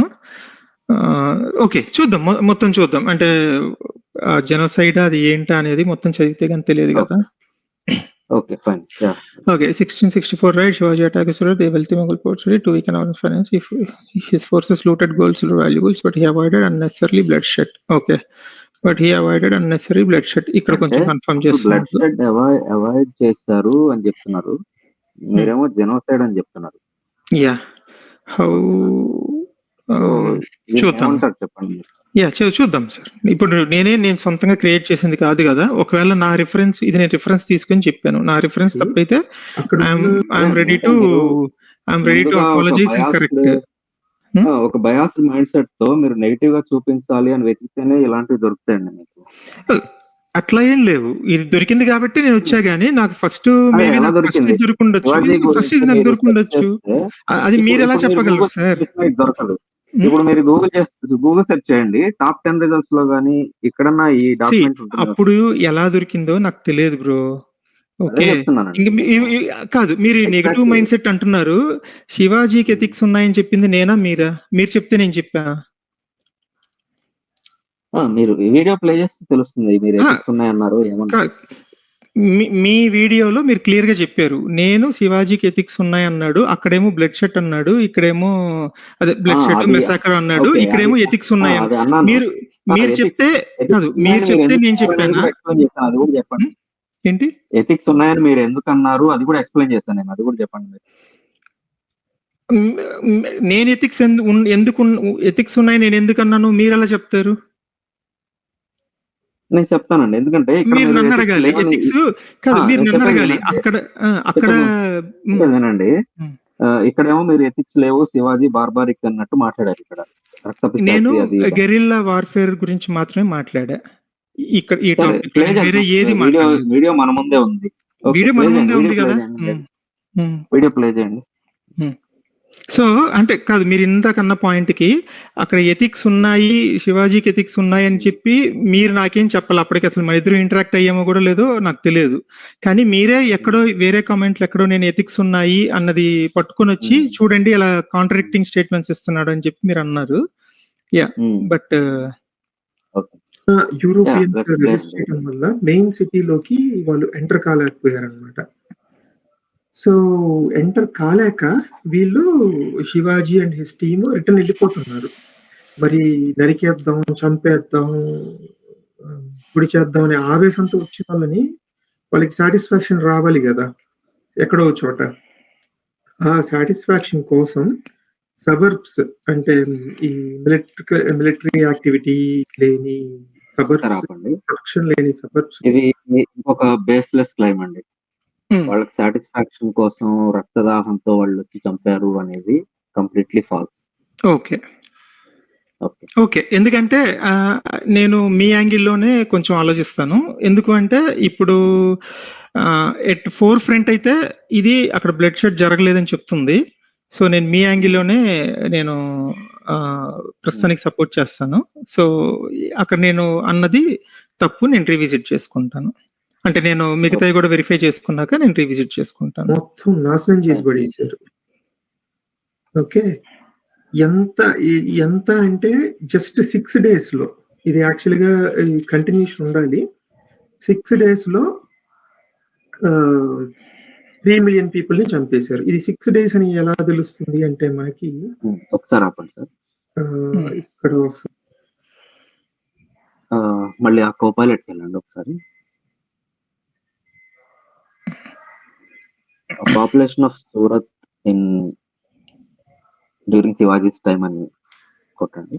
ఓకే, చూద్దాం, మొత్తం చూద్దాం. అంటే జెనోసైడ్ అది ఏంటా అనేది మొత్తం చదివితే కానీ తెలియదు కదా. Okay, fine. Yeah. Okay, 1664 right, Shivaji attacked Surat, the wealthy Mughal port city, to weaken our finance. If his forces looted gold, silver, valuables, but he avoided unnecessarily bloodshed. Okay, but he avoided unnecessary bloodshed. ఇక్కడ కొంచెం confirm చేస్తున్నారు. బ్లడ్షెడ్ avoid చేస్తారు అని చెప్తున్నారు, మీరేమో genocide అని చెప్తున్నారు. Yeah, how చూద్దాం, చెప్పండి. చూద్దాం సార్. ఇప్పుడు నేను సొంతంగా క్రియేట్ చేసింది కాదు కదా. ఒకవేళ నా రిఫరెన్స్ ఇది, నేను రిఫరెన్స్ తీసుకొని చెప్పాను. నా రిఫరెన్స్ తప్పైతే I'm ready to apologise and correct. ఒక బయాస్ మైండ్ సెట్ తో మీరు నెగిటివ్ గా చూపించాలి అని వెతికితేనే ఇలాంటివి దొరుకుతాయండి మీకు. అట్లా ఏం లేవు, ఇది దొరికింది కాబట్టి నేను వచ్చా. గానీ నాకు ఫస్ట్ దొరుకుండొచ్చు, ఫస్ట్ ఇది నాకు దొరుకుండొచ్చు. అది మీరు ఎలా చెప్పగలరు సార్? దొరకదు. ఇప్పుడు మీరు గూగుల్ సెర్చ్ చేయండి, టాప్ 10 రిజల్ట్స్ లో గానీ ఎక్కడన్నా ఈ డాక్యుమెంట్. అప్పుడు ఎలా దొరికిందో నాకు తెలియదు బ్రో. ఓకే, కాదు, మీరు నెగటివ్ మైండ్ సెట్ అంటున్నారు. శివాజీకి ఎథిక్స్ ఉన్నాయని చెప్పింది నేనా మీరా? మీరు చెప్తే నేను చెప్పా. మీరు వీడియో ప్లే చేస్తే తెలుస్తుంది మీరు ఎథిక్స్ ఉన్నాయన్నారు. ఏమన్నా మీ వీడియోలో మీరు క్లియర్ గా చెప్పారు, నేను శివాజీకి ఎథిక్స్ ఉన్నాయి అన్నాడు, అక్కడేమో బ్లడ్ షెట్ అన్నాడు, ఇక్కడేమో అదే బ్లడ్ షెట్ మెసాకర్ అన్నాడు, ఇక్కడేమో ఎథిక్స్ ఉన్నాయి. మీరు చెప్తే కాదు, మీరు చెప్తే నేను చెప్పాను. అది కూడా చెప్పండి. ఏంటి ఎథిక్స్ ఉన్నాయని మీరు ఎందుకు అన్నారు, అది కూడా ఎక్స్ప్లెయిన్ చేస్తాను నేను, అది కూడా చెప్పండి. నేను ఎథిక్స్ ఎందుకు ఎథిక్స్ ఉన్నాయి నేను ఎందుకు అన్నాను, మీరు ఎలా చెప్తారు? నేను చెప్తానండి. ఎందుకంటే ఇక్కడ మీరు మీరు నన్ను ethics అడగాలి. లేవని ఎథిక్స్ కాదు. మీరు నేను నన్ను చెప్పేది అడగాలి. వినండి. అక్కడ అక్కడ చెప్పేది వినండి. హ్మ్. ఇక్కడేమో మీరు ఎథిక్స్ లేవు, శివాజీ బార్బారిక్ అన్నట్టు మాట్లాడారు ఇక్కడ. నేను రక్తపిశాచి అది ఇది అని. గెరిల్లా వార్‌ఫేర్ గురించి మాత్రమే మాట్లాడా. ఇక్కడ ఈ సరే టాపిక్‌లో ప్లే నేను వేరే చేద్దాం. ఏది వీడియో మాట్లాడలేదు. వీడియో మన ముందే ఉంది. ఓకే. వీడియో ప్లే మన చేయండి. ముందే వీడియో ఉంది ప్లే గదా! చేయండి. హ్మ్. వీడియో ప్లే చేయండి. హ్మ్. సో, అంటే కాదు మీరు ఇందాకన్న పాయింట్‌కి అక్కడ ఎథిక్స్ ఉన్నాయి, శివాజీకి ఎథిక్స్ ఉన్నాయని చెప్పి మీరు నాకేం చెప్పలే. అప్పటికి అసలు మనిద్దరం ఇంటరాక్ట్ అయ్యామో గూడా లేదో నాకు తెలియదు. కానీ మీరే ఎక్కడో వేరే కామెంట్‌లో ఎక్కడో నేను ఎథిక్స్ ఉన్నాయి అన్నది పట్టుకొనొచ్చి చూడండి ఇలా కాంట్రాడిక్టింగ్ స్టేట్మెంట్స్ ఇస్తున్నాడు అని చెప్పి మీరన్నారు. Yeah! But okay. Europeans let's play resist అండి. చేయడం వల్ల మెయిన్ సిటీలోకి వాళ్ళు ఎంటర్ కాలేకపోయారనమాట. సో ఎంటర్ కాలేక వీళ్ళు Shivaji and his team return వెళ్ళిపోతున్నారు. మరి నరికేద్దాం, చంపేద్దాం, పొడి చేద్దాం అనే ఆవేశంతో వచ్చిన వాళ్ళని వాళ్ళకి సాటిస్ఫాక్షన్ రావాలి కదా ఎక్కడో ఒక చోట. ఆ సాటిస్ఫాక్షన్ కోసం సబర్బ్స్ అంటే ఈ మిలిటరీ యాక్టివిటీ లేని సబర్బ్స్, ఆపండి. ప్రొటెక్షన్ లేని సబర్బ్స్ ఇది ఇంకొక బేస్‌లెస్ క్లెయిమ్ అండి. హ్మ్. వాళ్ళకి సాటిస్ఫాక్షన్ కోసం రక్తదాహంతో వాళ్ళొచ్చి చంపారు అనేది completely false. Okay. Okay. Okay. ఎందుకంటే నేను మీ యాంగిల్‌లోనే కొంచెం ఆలోచిస్తాను. ఎందుకు అంటే ఇప్పుడు ఎట్ ఫోర్ ఫ్రంట్ అయితే ఇది అక్కడ బ్లడ్ షెడ్ జరగలేదని చెప్తుంది. సో, నేను మీ యాంగిల్‌లోనే నేను ప్రస్తుతానికి సపోర్ట్ చేస్తాను. సో, అక్కడ నేను అన్నది తప్పు. నేను రివిజిట్ చేసుకుంటాను. అంటే నేను మిగతాయి గూడా వెరిఫై చేసుకున్నాక నేను రివిజిట్ చేసుకుంటాను. మొత్తం నాశనం చేసి పడేశారు. ఓకే. ఎంత అంటే జస్ట్ 6 డేస్‌లో ఇది యాక్చువల్‌గా ఈ కంటిన్యూషన్ ఉండాలి. 6 డేస్‌లో 3 మిలియన్ పీపుల్‌ని చంపేశారు. ఇది 6 డేస్ అని ఎలా తెలుస్తుంది అంటే మనకి ఒకసారి ఆపండి సార్. ఇక్కడ వస్తుంది. మళ్ళీ ఆ కోపైలట్‌కెళ్ళండి ఒకసారి. Population of Surat in during Shivaji's time అని కొట్టండి.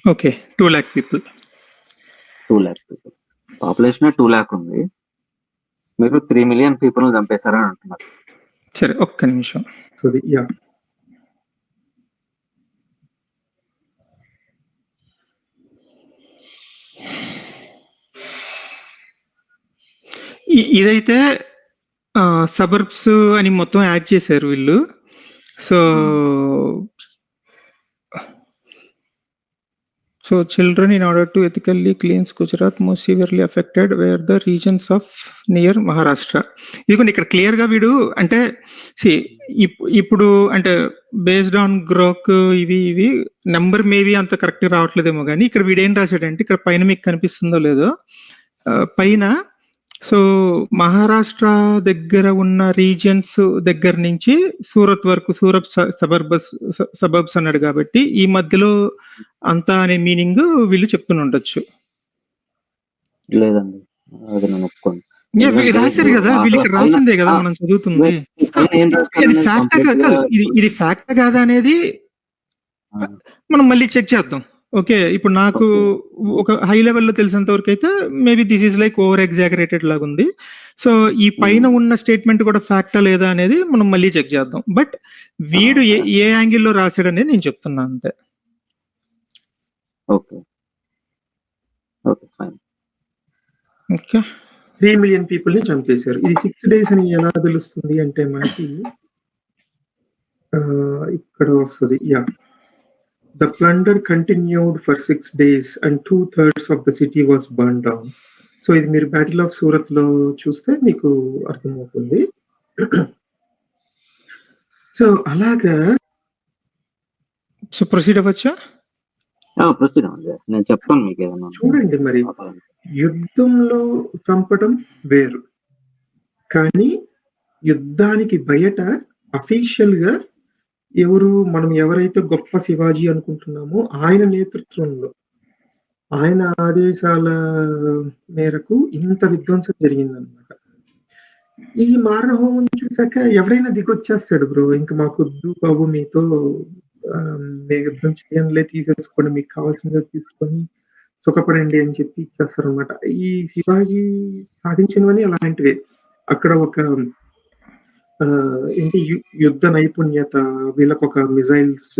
Okay. 2 lakh people. 2 lakh people. పాపులేషనే 2 lakh ఉంది. మీరు 3 మిలియన్ పీపుల్‌ని చంపేశారని అంటున్నారు. సరే ఒక్క నిమిషం. యాహ్! ఇదైతే సబర్బ్స్ అని మొత్తం యాడ్ చేశారు వీళ్ళు. So children in order to ethically cleanse Gujarat most severely affected were the regions of near Maharashtra. ఇదిగోండి ఇక్కడ క్లియర్ గా వీడు అంటే ఇప్పుడు అంటే బేస్డ్ ఆన్ గ్రోక్ ఇవి నెంబర్ మేబీ అంత కరెక్ట్ రావట్లేదేమో కానీ ఇక్కడ వీడేం రాశాడంటే ఇక్కడ పైన మీకు కనిపిస్తుందో లేదో పైన సో మహారాష్ట్ర దగ్గర ఉన్న రీజియన్స్ దగ్గర నుంచి సూరత్ వరకు సూరత్ సబర్బ్స్ అన్నాడు కాబట్టి ఈ మధ్యలో అంతా అనే మీనింగ్ వీళ్ళు చెప్తూనే ఉండొచ్చు. లేదండి అది నేను ఒప్పుకోను. రాశారు కదా వీళ్ళు ఇక్కడ రాసిందే కదా మనం చదువుతుంది. ఇది ఫ్యాక్ట్ కాదా అనేది మనం మళ్ళీ చెక్ చేద్దాం. ఓకే ఇప్పుడు నాకు ఒక హై లెవెల్లో తెలిసినంత వరకు అయితే maybe this is like over exaggerated లాగా ఉంది. సో ఈ పైన ఉన్న స్టేట్మెంట్ కూడా ఫ్యాక్టా లేదా అనేది మనం మళ్ళీ చెక్ చేద్దాం. బట్ వీడు ఏ యాంగిల్లో రాశాడు అనేది నేను చెప్తున్నా అంతే. ఓకే 3 మిలియన్ పీపుల్‌ని చంపేశారు. ఇది 6 డేస్ అని ఎలా తెలుస్తుంది అంటే మనకి ఇక్కడ వస్తుంది. Yeah! The plunder continued for 6 days and 2/3 of the city was burned down. So ఇది మీరు బ్యాటిల్ ఆఫ్ సూరత్ లో చూస్తే మీకు అర్థమవుతుంది. సో అలాగా సో ప్రొసీడ్ అవ్వచ్చా? ప్రొసీడ్ అవ్వండి. నేను చెప్తాను మీకు ఏదైనా. చూడండి మరి యుద్ధంలో చంపడం వేరు, కానీ యుద్ధానికి బయట అఫీషియల్ గా మనం ఎవరైతే గొప్ప శివాజీ అనుకుంటున్నామో ఆయన నేతృత్వంలో ఆయన ఆదేశాల మేరకు ఇంత విధ్వంసం జరిగిందనమాట. ఈ మారణ హోమం చూసాక ఎవరైనా దిగొచ్చేస్తాడు బ్రో. ఇంక మాకొద్దు బాబు మీతో మేము యుద్ధం చేయంలే, తీసేసుకోండి, మీకు కావాల్సిందే తీసుకొని సుఖపడండి అని చెప్పి ఇచ్చేస్తారనమాట. ఈ శివాజీ సాధించినవన్నీ అలాంటివే. అక్కడ ఒక ఏంటి యుద్ధ నైపుణ్యత, వీళ్ళకొక మిజైల్స్,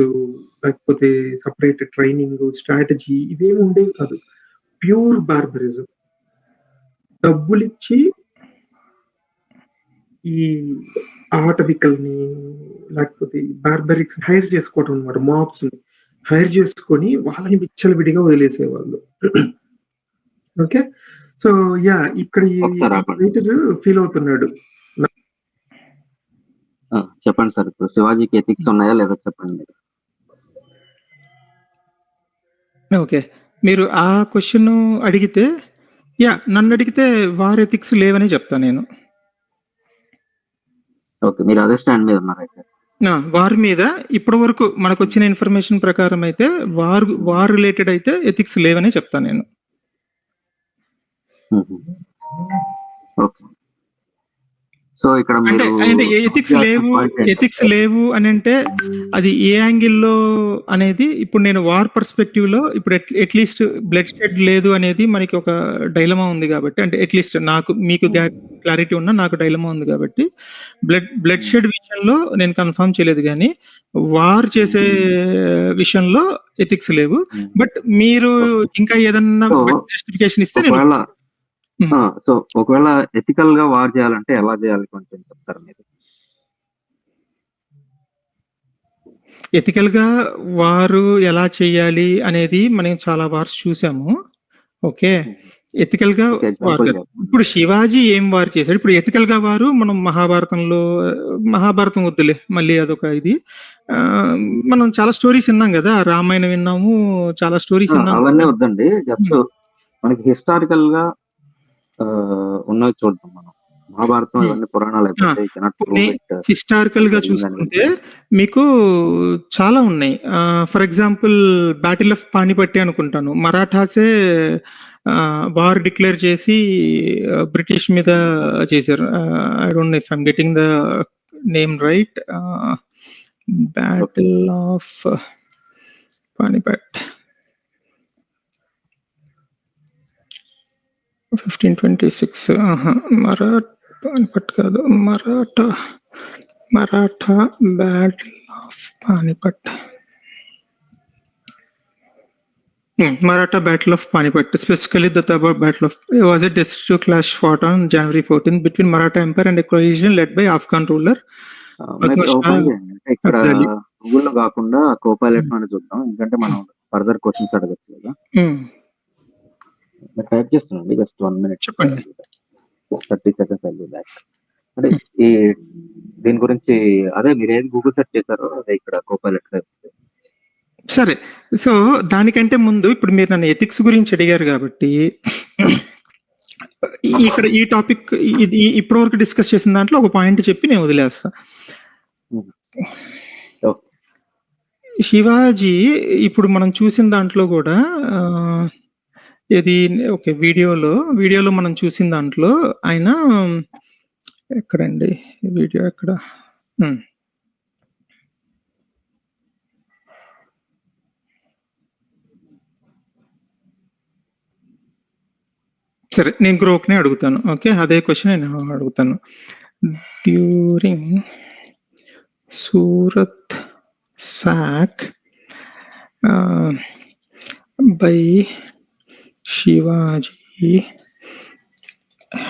లేకపోతే సెపరేట్ ట్రైనింగ్, స్ట్రాటజీ ఇవేమి ఉండేవి కాదు. ప్యూర్ బార్బరిజం. డబ్బులిచ్చి ఈ ఆటవికల్ని లేకపోతే బార్బరిక్స్ హైర్ చేసుకోవటం అనమాట. మాబ్స్ ని హైర్ చేసుకొని వాళ్ళని విచ్చలవిడిగా వదిలేసేవాళ్ళు. ఓకే, సో యా ఇక్కడ ఫీల్ అవుతున్నాడు. చెప్పండి సార్, ఇప్పుడు శివాజీకి ఎథిక్స్ ఉన్నాయా లేదా చెప్పండి. ఓకే, మీరు ఆ క్వశ్చన్ అడిగితే నన్ను అడిగితే వార్ ఎథిక్స్ లేవని చెప్తాను నేను. ఓకే, మీరు అదే స్టాండ్ మీద ఉన్నారు అయితే. వార్ మీద ఇప్పటి వరకు మనకు వచ్చిన ఇన్ఫర్మేషన్ ప్రకారం అయితే వార్ రిలేటెడ్ అయితే ఎథిక్స్ లేవని చెప్తాను నేను. ఓకే, సో ఇక్కడ అంటే ఎథిక్స్ లేవు అని అంటే అది ఏ యాంగిల్లో అనేది ఇప్పుడు నేను వార్ పర్స్పెక్టివ్ లో ఇప్పుడు అట్లీస్ట్ బ్లడ్ షెడ్ లేదు అనేది మనకి ఒక డైలమా ఉంది కాబట్టి, అంటే అట్లీస్ట్ మీకు క్లారిటీ ఉన్నా నాకు డైలమా ఉంది కాబట్టి బ్లడ్ షెడ్ విషయంలో నేను కన్ఫర్మ్ చేయలేదు, కానీ వార్ చేసే విషయంలో ఎథిక్స్ లేవు. బట్ మీరు ఇంకా ఏదన్నా జస్టిఫికేషన్ ఇస్తే నేను సో ఒకవేళ ఎథికల్ గా వార్ చేయాలంటే ఎలా చేయాలి కొంచెం చెప్తారు మీరు? ఎథికల్ గా వారు ఎలా చేయాలి అనేది మనం చాలా వార్స్ చూసాము. ఓకే, ఎథికల్ గా ఇప్పుడు శివాజీ ఏం వారు చేశాడు, ఇప్పుడు ఎథికల్ గా వారు మనం మహాభారతం వద్దులే మళ్ళీ అదొక ఇది, మనం చాలా స్టోరీస్ విన్నాం కదా, రామాయణం విన్నాము, చాలా స్టోరీస్ విన్నాము. అవన్నీ వద్దండి, జస్ట్ మనకి హిస్టారికల్ గా ఉన్నది చూద్దాం. మనం మహాభారతం ఇవన్నీ పురాణాలు హిస్టారికల్ గా చూసుకుంటే మీకు చాలా ఉన్నాయి. ఫర్ ఎగ్జాంపుల్ బ్యాటిల్ ఆఫ్ పానిపట్టి అనుకుంటాను, మరాఠాసే వార్ డిక్లేర్ చేసి బ్రిటిష్ మీద చేశారు. I don't know if I'm getting the name right. Battle of Panipat 1526. Panipat కాదు, Maratha battle of Panipat. Maratha Battle of Panipat, specifically the Tabor Battle of was a decisive clash fought on January 14th between Maratha Empire and a coalition led by Afghan ruler. ఇక్కడ గూగుల్లో కాకుండా Copilot అని చూద్దాం, ఎందుకంటే మనం further questions అడగచ్చు కదా. Type చేస్తున్నాండి, just 1 minute చెప్పండి, 30 seconds అయ్యి బ్యాక్. అంటే ఈ దీని గురించి అదే మీరు ఏం గూగుల్ సెర్చ్ చేశారో అదే ఇక్కడ కోపైలట్. సరే, సో దానికంటే ముందు ఇప్పుడు మీరు నన్ను ఎథిక్స్ గురించి అడిగారు కాబట్టి ఇక్కడ ఈ టాపిక్ ఇది ఇప్పటి వరకు డిస్కస్ చేసిన దాంట్లో ఒక పాయింట్ చెప్పి నేను వదిలేస్తా. శివాజీ ఇప్పుడు మనం చూసిన దాంట్లో కూడా ఇది ఓకే వీడియోలో మనం చూసిన దాంట్లో ఆయన ఎక్కడండి వీడియో ఎక్కడ, సరే నేను గ్రోక్నే అడుగుతాను. ఓకే, అదే క్వశ్చన్ నేను అడుగుతాను. During Surat sack by Shivaji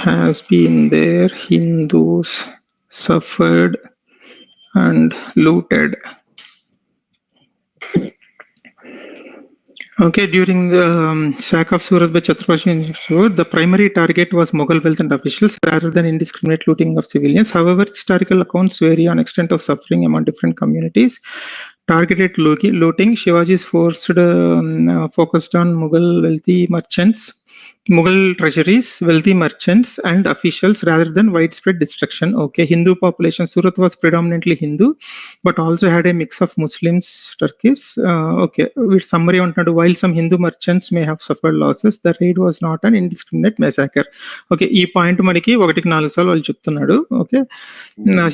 has been there, Hindus suffered and looted. Okay, during the sack of Surat by Chhatrapati Shivaji, the primary target was Mughal wealth and officials rather than indiscriminate looting of civilians. However, historical accounts vary on extent of suffering among different communities. Targeted looting, Shivaji's focused on Mughal wealthy merchants Mughal treasuries, wealthy merchants and officials rather than widespread destruction. Okay, Hindu population. Surat was predominantly Hindu, but also had a mix of Muslims, Turkish. Okay, with summary on while some Hindu merchants may have suffered losses, the raid was not an indiscriminate massacre. Okay, ఈ point మనకి 1-4 సార్లు వాళ్ళు చెప్తున్నాడు. Okay,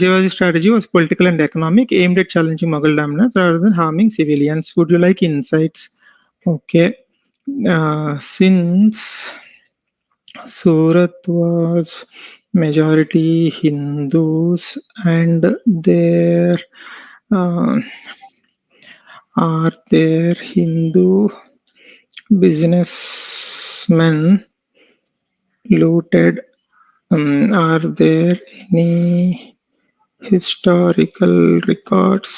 Shivaji strategy was political and economic, aimed at challenging Mughal dominance rather than harming civilians. Would you like insights? Okay, since Surat was majority Hindus and there are there Hindu businessmen looted? Are there any historical records?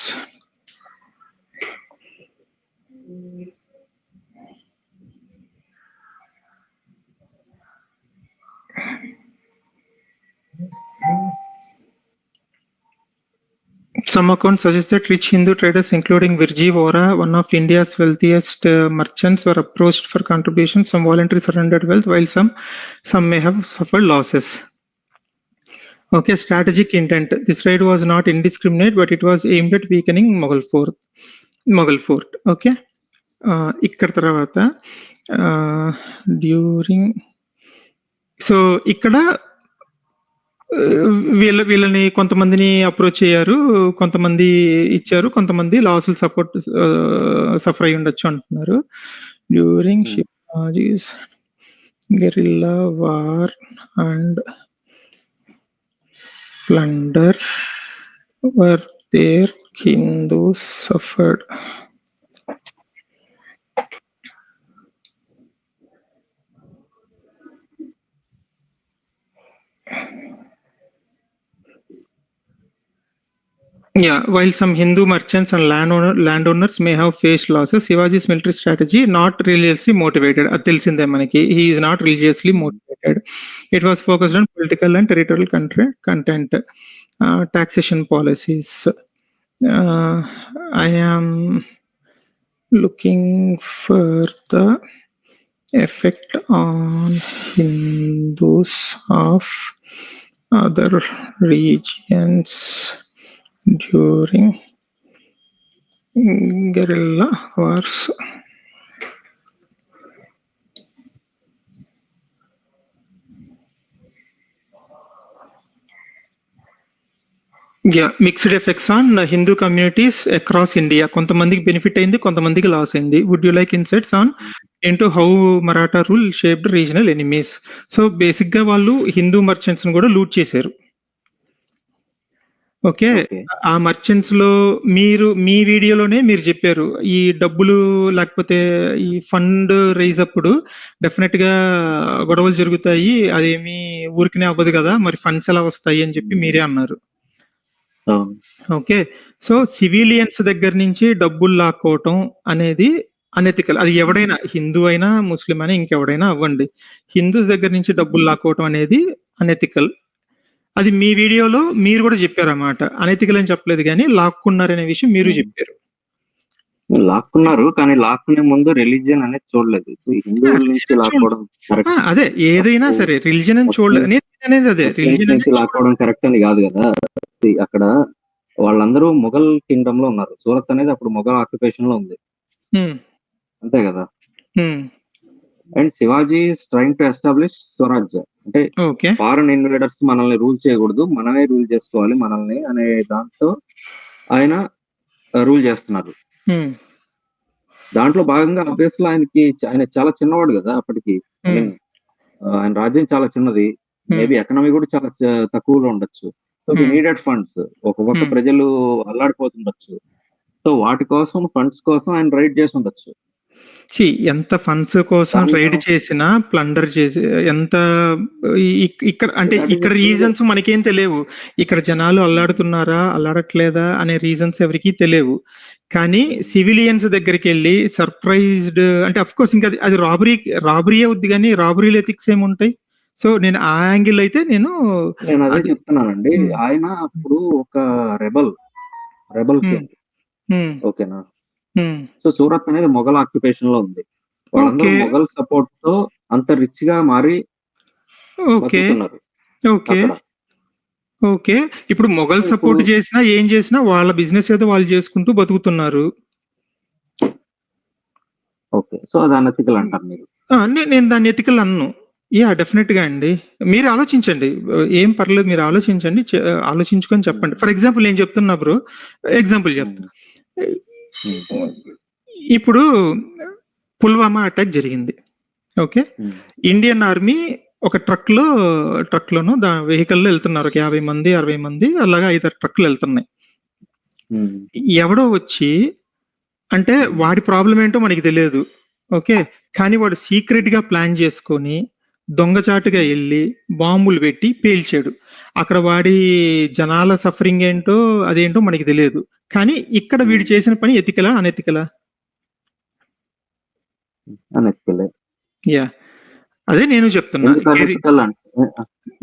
Some accounts suggest that rich Hindu traders, including Virji Vora, one of India's wealthiest merchants, were approached for contributions. Some voluntarily surrendered wealth, while some may have suffered losses. Okay, strategic intent. This raid was not indiscriminate, but it was aimed at weakening Mughal fort. Okay, ikkada tarvata during. So ikkada వీళ్ళని కొంతమందిని approach అయ్యారు, కొంతమంది ఇచ్చారు, కొంతమంది లాసులు suffer అయి ఉండొచ్చు అంటున్నారు. During Shivaji's guerrilla war and plunder were there Hindus suffered. Yeah, while some Hindu merchants and landowners may have faced losses, Shivaji's military strategy not religiously motivated. Atilsinde manaki, he is not religiously motivated. It was focused on political and territorial content, taxation policies. I am looking for the effect on Hindus of other regions during guerrilla wars. Yeah, mixed effects on Hindu communities across India. కొంతమందికి benefit అయింది, కొంతమందికి loss అయింది. Would you like insights on into how Maratha rule shaped regional enemies? So basic గా వాళ్ళు Hindu merchants ని కూడా loot చేశారు. Okay, ఆ మర్చెంట్స్ లో మీ వీడియోలోనే మీరు చెప్పారు, ఈ డబ్బులు లేకపోతే ఈ ఫండ్ రైజ్ అప్పుడు డెఫినెట్ గా గొడవలు జరుగుతాయి, అదేమి ఊరికనే అవ్వదు కదా, మరి ఫండ్స్ ఎలా వస్తాయి అని చెప్పి మీరే అన్నారు. ఓకే, సో సివిలియన్స్ దగ్గర నుంచి డబ్బులు లాక్కోవటం అనేది అనెథికల్. అది ఎవడైనా, హిందూ అయినా ముస్లిం అయినా ఇంకెవడైనా అవ్వండి, హిందూస్ దగ్గర నుంచి డబ్బులు లాక్కోవటం అనేది అనెథికల్. అది మీ వీడియోలో మీరు కూడా చెప్పారు అన్నమాట. అనెథికల్ అని చెప్పలేదు కానీ లాక్కున్నారనే విషయం మీరు చెప్పారు. లాక్కున్నారు, కానీ లాక్కునే ముందు రిలీజియన్ అనేది చూడలేదు. హిందువుల నుంచి లాక్కోవడం అదే, ఏదైనా సరే రిలీజియన్ అని చూడలేదు అనేది, అదే రిలీజియన్ నుంచి లాక్కోవడం కరెక్ట్ అని కాదు కదా. అక్కడ వాళ్ళందరూ మొఘల్ కింగ్డమ్ లో ఉన్నారు. సూరత్ అనేది అప్పుడు మొఘల్ ఆక్యుపేషన్ లో ఉంది, అంతే కదా. And Shivaji trying to establish స్వరాజ్య, అంటే ఫారెన్ ఇన్వేడర్స్ మనల్ని రూల్ చేయకూడదు, మనమే రూల్ చేసుకోవాలి మనల్ని అనే దాంట్లో ఆయన రూల్ చేస్తున్నారు. దాంట్లో భాగంగా ఆబ్వియస్లీ ఆయన చాలా చిన్నవాడు కదా అప్పటికి. ఆయన రాజ్యం చాలా చిన్నది, మేబీ ఎకనామీ కూడా చాలా తక్కువగా ఉండొచ్చు. సో నీడెడ్ ఫండ్స్, ఒక ప్రజలు అల్లాడిపోతుండొచ్చు. సో వాటి కోసం, ఫండ్స్ కోసం ఆయన రైడ్ చేసి ఉండొచ్చు. ఎంత ఫండ్స్ కోసం రైడ్ చేసినా, ప్లండర్ చేసి ఎంత ఇక్కడ అంటే ఇక్కడ రీజన్స్ మనకేం తెలియవు. ఇక్కడ జనాలు అల్లాడుతున్నారా అల్లాడట్లేదా అనే రీజన్స్ ఎవరికి తెలియవు. కానీ సివిలియన్స్ దగ్గరికి వెళ్ళి సర్ప్రైజ్డ్ అంటే అఫ్ కోర్స్ ఇంకా అది రాబరీ అవుద్ది, కానీ రాబరీలో ఎథిక్స్ ఏముంటాయి. సో నేను ఆ యాంగిల్ అయితే నేను అదే చెప్తున్నానండి. ఆయన అప్పుడు ఒక రెబల్ ఓకేనా. సో సూరత్ అనేది మొఘల్ ఆక్యుపేషన్ లో ఉంది. వాళ్ళందరూ మొఘల్ సపోర్ట్ తో అంత రిచ్ గా మారి ఓకే. బతుకుతున్నారు ఓకే. అక్కడ. ఓకే. ఇప్పుడు మొఘల్ సో సపోర్ట్ ఇప్పుడు చేసినా, ఏం చేసినా వాళ్ళ బిజినెస్ ఏదో వాళ్ళు చేసుకుంటూ బతుకుతున్నారు. ఓకే. సో అది అనెథికల్ అంటారు మీరు. నేను దాన్ని ఎథికల్ అనను. డెఫినెట్‌గా అండి. మీరు ఆలోచించండి. ఏం పర్లేదు, మీరు ఆలోచించండి. ఆలోచించుకొని చెప్పండి. ఫర్ ఎగ్జాంపుల్ నేను చెప్తున్నా బ్రో. ఎగ్జాంపుల్ చెప్తా. ఇప్పుడు పుల్వామా అటాక్ జరిగింది. ఓకే. ఇండియన్ ఆర్మీ ఒక ట్రక్‌లోనో వెహికల్‌లో వెళ్తున్నారు. ఒక 50 మంది, 60 మంది అలాగా 5, 6 ట్రక్‌లు వెళ్తున్నాయి. ఎవడో వచ్చి, అంటే వాడి ప్రాబ్లం ఏంటో మనకి తెలియదు. ఓకే. కానీ వాడు సీక్రెట్‌గా ప్లాన్ చేసుకొని దొంగచాటుగా వెళ్ళి బాంబులు పెట్టి పేల్చాడు. అక్కడ వాడి జనాల సఫరింగ్ ఏంటో అదేంటో మనకి తెలియదు. కానీ ఇక్కడ వీడు చేసిన పని ఎథికలా, అనెథికలా? అనెథికల్. యాహ్! అదే నేను చెప్తున్నా.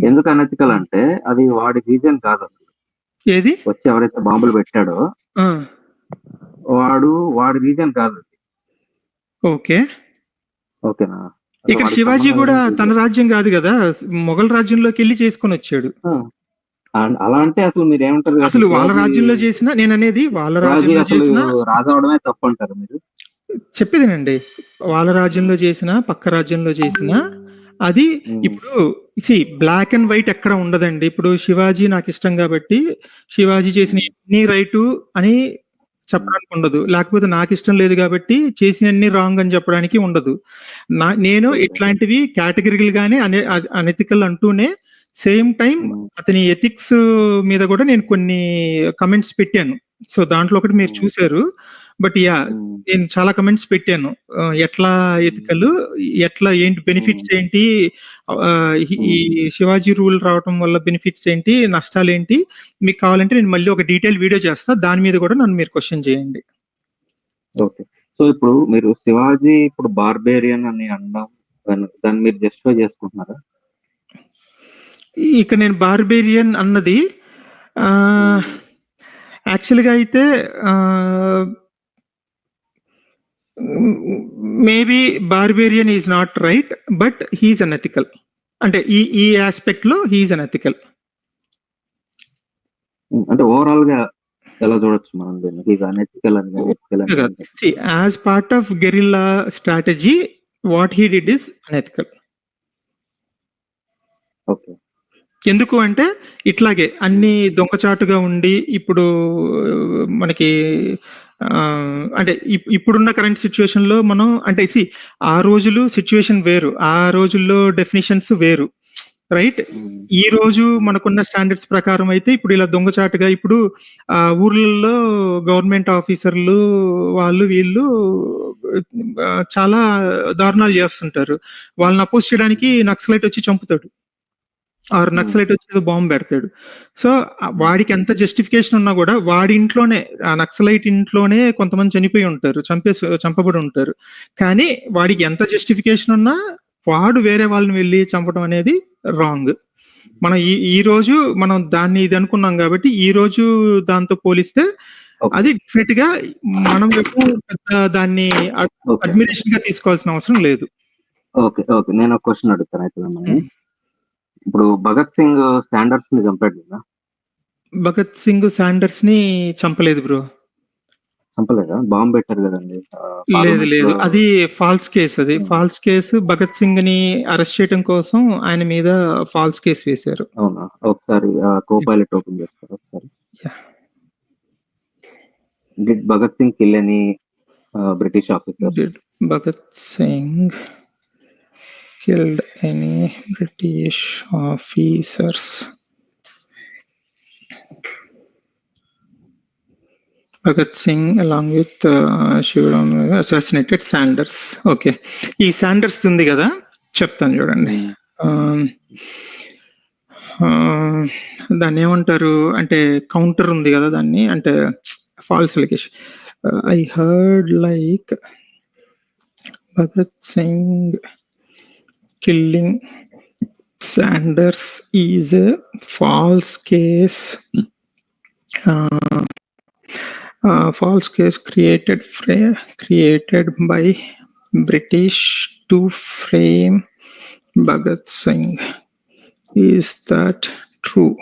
ఎందుకు అనెథికల్ అంటే అది వాడి రీజన్ కాదు అసలు. ఏది? వచ్చి ఎవరైతే బాంబులు పెట్టాడో వాడి రీజన్ కాదు. ఓకే. ఓకేనా? ఇక్కడ శివాజీ కూడా తన రాజ్యం కాదు కదా, మొఘల్ రాజ్యంలోకి వెళ్ళి చేసుకొని వచ్చాడు. అలా అంటే అసలు మీరు ఏమంటారు? అసలు వాళ్ళ రాజ్యంలో చేసిన, నేను అనేది వాళ్ళ రాజ్యంలో చేసిన రాజవడమే తప్పు అంటారు మీరు? చెప్పేదేనండి. వాళ్ళ రాజ్యంలో చేసిన, పక్క రాజ్యంలో చేసిన, అది ఇప్పుడు బ్లాక్ అండ్ వైట్ ఎక్కడ ఉండదండి. ఇప్పుడు శివాజీ నాకు ఇష్టం కాబట్టి శివాజీ చేసిన ఎన్ని రైటు అని చెప్పడానికి ఉండదు, లేకపోతే నాకు ఇష్టం లేదు కాబట్టి చేసినన్ని రాంగ్ అని చెప్పడానికి ఉండదు. నేను ఇట్లాంటివి కేటగిరికల్ గానే అనెథికల్ అంటూనే, సేమ్ టైం అతని ఎథిక్స్ మీద కూడా నేను కొన్ని కమెంట్స్ పెట్టాను. సో దాంట్లో ఒకటి మీరు చూసారు. బట్ నేను చాలా కమెంట్స్ పెట్టాను. ఎట్లా ఎథికల్, ఎట్లా ఏంటి బెనిఫిట్స్ ఏంటి, ఈ శివాజీ రూల్ రావటం వల్ల బెనిఫిట్స్ ఏంటి, నష్టాలు ఏంటి, మీకు కావాలంటే నేను మళ్ళీ ఒక డీటెయిల్ వీడియో చేస్తా, దాని మీద కూడా నన్ను మీరు క్వశ్చన్ చేయండి. ఓకే. సో ఇప్పుడు మీరు శివాజీ ఇప్పుడు బార్బేరియన్ అని అన్నాం, దాన్ని మీరు జస్టిఫై చేసుకుంటున్నారా? ఇక్కడ నేను బార్బేరియన్ అన్నది యాక్చువల్గా అయితే maybe barbarian is not right, but he is unethical. అంటే ఈ ఆస్పెక్ట్ లో హీఈస్ అనెథికల్. అంటే ఓవరాల్ గా ఎలా చూడొచ్చు మనం దీన్ని? హీఈస్ అనెథికల్ అని. As part of guerrilla strategy what he did is unethical. Okay. ఎందుకు అంటే ఇట్లాగే అన్ని దొంగచాటుగా ఉండి, ఇప్పుడు మనకి అంటే ఇప్పుడున్న కరెంట్ సిచ్యువేషన్ లో మనం అంటే ఆ రోజులు సిచ్యువేషన్ వేరు, ఆ రోజుల్లో డెఫినిషన్స్ వేరు, రైట్? ఈ రోజు మనకున్న స్టాండర్డ్స్ ప్రకారం అయితే ఇప్పుడు ఇలా దొంగచాటుగా, ఇప్పుడు ఊర్లలో గవర్నమెంట్ ఆఫీసర్లు వాళ్ళు వీళ్ళు చాలా దారుణాలు చేస్తుంటారు. వాళ్ళని అపోజ్ చేయడానికి నక్సలైట్ వచ్చి చంపుతాడు, ఆర్ నక్సలైట్ వచ్చి బాంబు పెడతాడు. సో వాడికి ఎంత జస్టిఫికేషన్ ఉన్నా కూడా వాడి ఇంట్లోనే, ఆ నక్సలైట్ ఇంట్లోనే కొంతమంది చనిపోయి ఉంటారు, చంపబడి ఉంటారు. కానీ వాడికి ఎంత జస్టిఫికేషన్ ఉన్నా వాడు వేరే వాళ్ళని వెళ్ళి చంపడం అనేది రాంగ్. మనం ఈ రోజు మనం దాన్ని ఇది అనుకున్నాం కాబట్టి ఈ రోజు దాంతో పోలిస్తే అది డెఫినెట్ గా మనం పెద్ద దాన్ని అడ్మిరేషన్ గా తీసుకోవాల్సిన అవసరం లేదు. ఓకే. ఓకే. నేను ఒక క్వశ్చన్ అడుగుతాను అయితే. ఇప్పుడు భగత్ సింగ్ శాండర్స్ ని చంపాడు కదా? భగత్ సింగ్ శాండర్స్ ని చంపలేదు బ్రో. చంపలేదా? బాంబు పెట్టారు కదండి. లేదు, అది ఫాల్స్ కేసు. అది ఫాల్స్ కేసు. భగత్ సింగ్ ని అరెస్ట్ చేయడం కోసం ఆయన మీద ఫాల్స్ కేసు వేశారు. అవునా? ఒకసారి కోపైలట్ ఓపెన్ చేస్తారు ఒకసారి. Did Bhagat Singh kill any British officer? Did Bhagat Singh killed any British officers? Bhagat Singh along with Shivram assassinated Sanders. Okay. ఈ శాండర్స్ ఉంది కదా, చెప్తాను చూడండి. దాన్ని ఏమంటారు అంటే కౌంటర్ ఉంది కదా, దాన్ని అంటే false allegation. I heard like Bhagat Singh killing Sanders is a false case. False case created by British to frame Bhagat Singh. Is that true?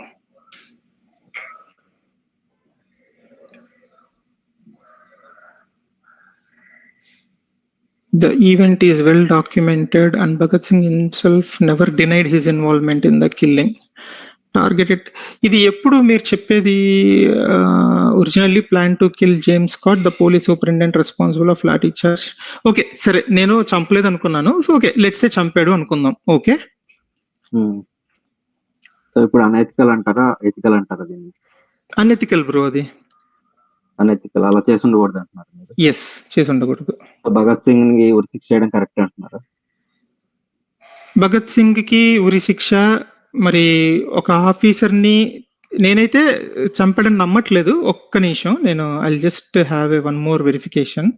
The event is well documented and Bhagat Singh himself never denied his involvement in the killing. Targeted. ఇది ఎప్పుడు మీరు చెప్పేది originally plan to kill James Scott the police superintendent responsible of lathi charge. Okay సరే, నేను చంపలేదు అనుకున్నాను. So okay, let's say చంపాడు అనుకుందాం. ఓకే, సో ఇప్పుడు అనెథికల్ అంటారా, ఎథికల్ అంటారా దీన్ని? అన్ఎథికల్ బ్రో, అది అనెథికల్. అలా చేసి ఉండకూడదు అంటున్నారు మీరు? ఎస్, చేసి ఉండకూడదు. భగత్ సింగ్ కి ఉరి శిక్ష చేయడం కరెక్ట్ అంటున్నారా? భగత్ సింగ్ కి ఉరి శిక్ష, మరి ఒక ఆఫీసర్ ని నేనైతే చంపడం నమ్మట్లేదు. ఒక్క నిమిషం, నేను I just have a one more verification.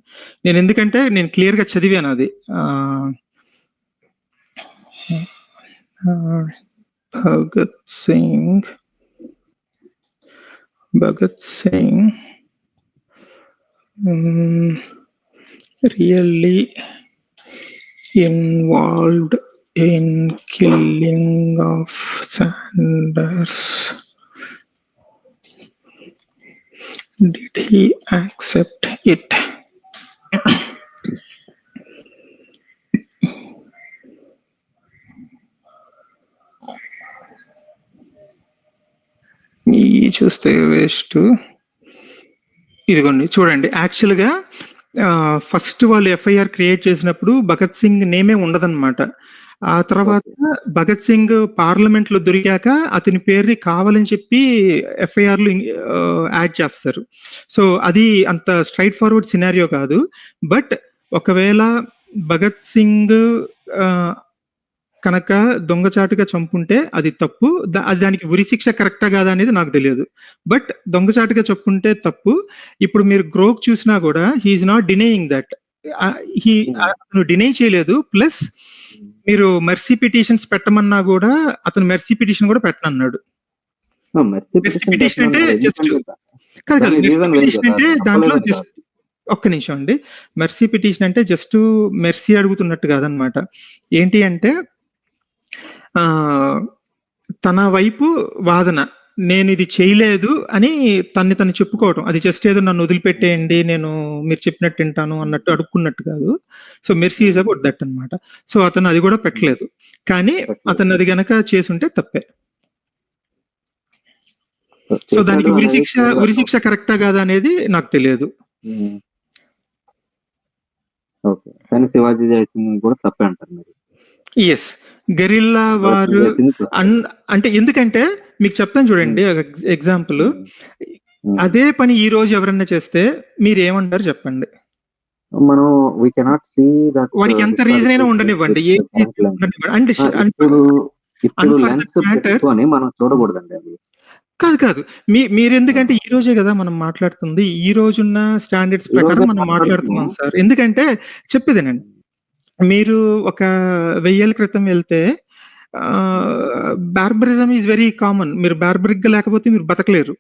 నేను ఎందుకంటే నేను క్లియర్ గా చదివాను అది. Bhagat Singh really involved in killing of Sanders. Did he accept it? ఈ చూస్తే వేస్ట్. ఇదిగోండి చూడండి, యాక్చువల్గా ఫస్ట్ వాళ్ళు ఎఫ్ఐఆర్ క్రియేట్ చేసినప్పుడు భగత్ సింగ్ నేమే ఉండదన్నమాట. ఆ తర్వాత భగత్ సింగ్ పార్లమెంట్ లో దొరికాక అతని పేరుని కావాలని చెప్పి ఎఫ్ఐఆర్ లో యాడ్ చేస్తారు. సో అది అంత స్ట్రైట్ ఫార్వర్డ్ సినారియో కాదు. బట్ ఒకవేళ భగత్ సింగ్ కనుక దొంగచాటుగా చంపుంటే అది తప్పు. దానికి ఉరి శిక్ష కరెక్టా కాదా అనేది నాకు తెలియదు. బట్ దొంగచాటుగా చంపుంటే తప్పు. ఇప్పుడు మీరు గ్రోక్ చూసినా కూడా హీఈస్ నాట్ డినేయింగ్ దట్. అతను డినే చేయలేదు. ప్లస్ మీరు మెర్సీ పిటిషన్స్ పెట్టమన్నా కూడా అతను మెర్సీ పిటిషన్ కూడా పెట్టనన్నాడు. మెర్సీ పిటిషన్ అంటే జస్ట్ కాదు, మెర్సీ పిటిషన్ అంటే దాంట్లో జస్ట్ ఒక్క నిమిషం అండి. మెర్సీ పిటిషన్ అంటే జస్ట్ మెర్సీ అడుగుతున్నట్టు కాదనమాట. ఏంటి అంటే తన వైపు వాదన, నేను ఇది చేయలేదు అని తను చెప్పుకోవటం. అది జస్ట్ ఏదో నన్ను వదిలిపెట్టేయండి, నేను మీరు చెప్పినట్టు వింటాను అన్నట్టు అడుక్కున్నట్టు కాదు. So mercy is about that అనమాట. సో అతను అది కూడా పెట్టలేదు. కానీ అతను అది గనక చేసుంటే తప్పే. సో దానికి ఉరి శిక్ష కరెక్టా కాదా అనేది నాకు తెలియదు. కానీ శివాజీ జయసింగ్ కూడా తప్పే అంటారు మీరు? ఎస్, గెరిల్లా వారు అంటే ఎందుకంటే మీకు చెప్తాను చూడండి ఎగ్జాంపుల్. అదే పని ఈ రోజు ఎవరన్నా చేస్తే మీరు ఏమంటారు చెప్పండి? మనం we cannot see that వాడికి ఎంత రీజన్ అయినా ఉండనివ్వండి, ఏ ఉండనివ్వండి. మనం చూడకూడదండి అది. కాదు, మీరు ఎందుకంటే ఈ రోజే కదా మనం మాట్లాడుతుంది, ఈ రోజున్న స్టాండర్డ్స్ ప్రకారం మనం మాట్లాడుతున్నాం సార్. ఎందుకంటే చెప్పేదేనండి, మీరు ఒక 1000 ఏళ్ల క్రితం వెళ్తే బార్బరిజం ఈజ్ వెరీ కామన్. మీరు బార్బరిక్ గా లేకపోతే మీరు బతకలేరు.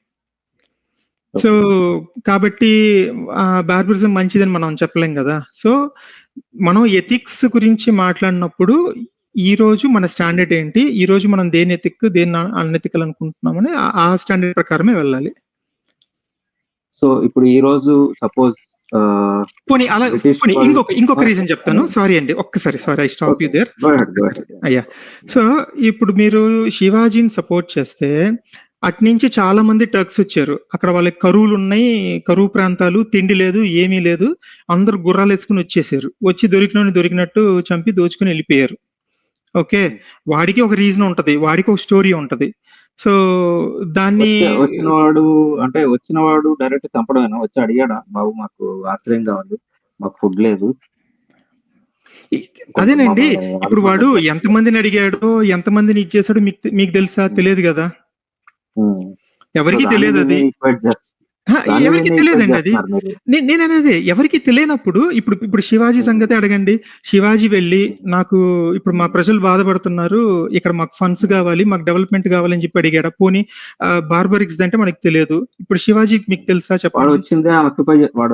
సో కాబట్టి బార్బరిజం మంచిదని మనం చెప్పలేం కదా. సో మనం ఎథిక్స్ గురించి మాట్లాడినప్పుడు ఈ రోజు మన స్టాండర్డ్ ఏంటి, ఈ రోజు మనం దేని ఎథిక్ దేని అన్ఎథికల్ అనుకుంటున్నామని ఆ స్టాండర్డ్ ప్రకారమే వెళ్ళాలి. సో ఇప్పుడు ఈ రోజు సపోజ్ పోనీ అలా పోనీ ఇంకొక రీజన్ చెప్తాను. సారీ అండి, ఒక్కసారి ఐ స్టాప్ యూ దేర్. అయ్యా, సో ఇప్పుడు మీరు శివాజీని సపోర్ట్ చేస్తే అటు నుంచి చాలా మంది టర్క్స్ వచ్చారు. అక్కడ వాళ్ళకి కరువులు ఉన్నాయి, కరువు ప్రాంతాలు, తిండి లేదు, ఏమీ లేదు. అందరు గుర్రాలు వేసుకుని వచ్చేసారు. వచ్చి దొరికినట్టు చంపి దోచుకుని వెళ్ళిపోయారు. ఓకే, వాడికి ఒక రీజన్ ఉంటది, వాడికి ఒక స్టోరీ ఉంటది. సో దాన్ని వచ్చినవాడు డైరెక్ట్ చంపడమేనా? వచ్చి అడిగాడా, బాబు మాకు ఆశ్రయం కావాలి, మాకు ఫుడ్ లేదు? అదేనండి, ఇప్పుడు వాడు ఎంతమందిని అడిగాడో ఎంతమందిని ఇచ్చేసాడో మీకు తెలుసా? తెలియదు కదా, ఎవరికి తెలియదు. అది ఎవరికి తెలియదండి అది. నేను అనేది ఎవరికి తెలియనప్పుడు ఇప్పుడు శివాజీ సంగతి అడగండి. శివాజీ వెళ్ళి నాకు ఇప్పుడు మా ప్రజలు బాధపడుతున్నారు, ఇక్కడ మాకు ఫండ్స్ కావాలి, మాకు డెవలప్మెంట్ కావాలని చెప్పి అడిగాడు. పోనీ బార్బరిక్స్ అంటే మనకు తెలియదు. ఇప్పుడు శివాజీ మీకు తెలుసా చెప్పండి? వాడు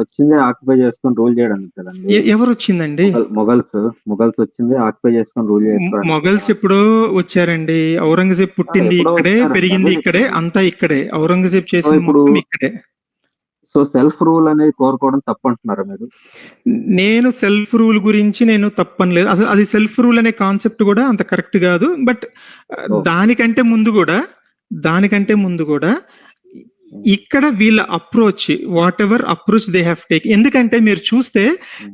వచ్చిందే ఆక్యుపై చేసుకొని రూల్ చేయడానికి కదండి. ఎవరు వచ్చిందండి? మొఘల్స్ వచ్చింది ఆక్యుపై చేసుకొని రూల్ చేసుకోవడానికి. మొఘల్స్ ఎప్పుడో వచ్చారండి. ఔరంగజేబ్ పుట్టింది ఇక్కడే, పెరిగింది ఇక్కడే, అంతా ఇక్కడే. ఔరంగజేబ్ చేసిన మొత్తం ఇక్కడే. సో సెల్ఫ్ రూల్ అనేది కోరుకోవడం తప్పు అంటున్నారా మీరు? నేను సెల్ఫ్ రూల్ గురించి నేను తప్పనలేదు. అసలు అది సెల్ఫ్ రూల్ అనే కాన్సెప్ట్ కూడా అంత కరెక్ట్ కాదు. బట్ దానికంటే ముందు కూడా ఇక్కడ వీళ్ళ approach, what ever approach they have take. ఎందుకంటే మీరు చూస్తే,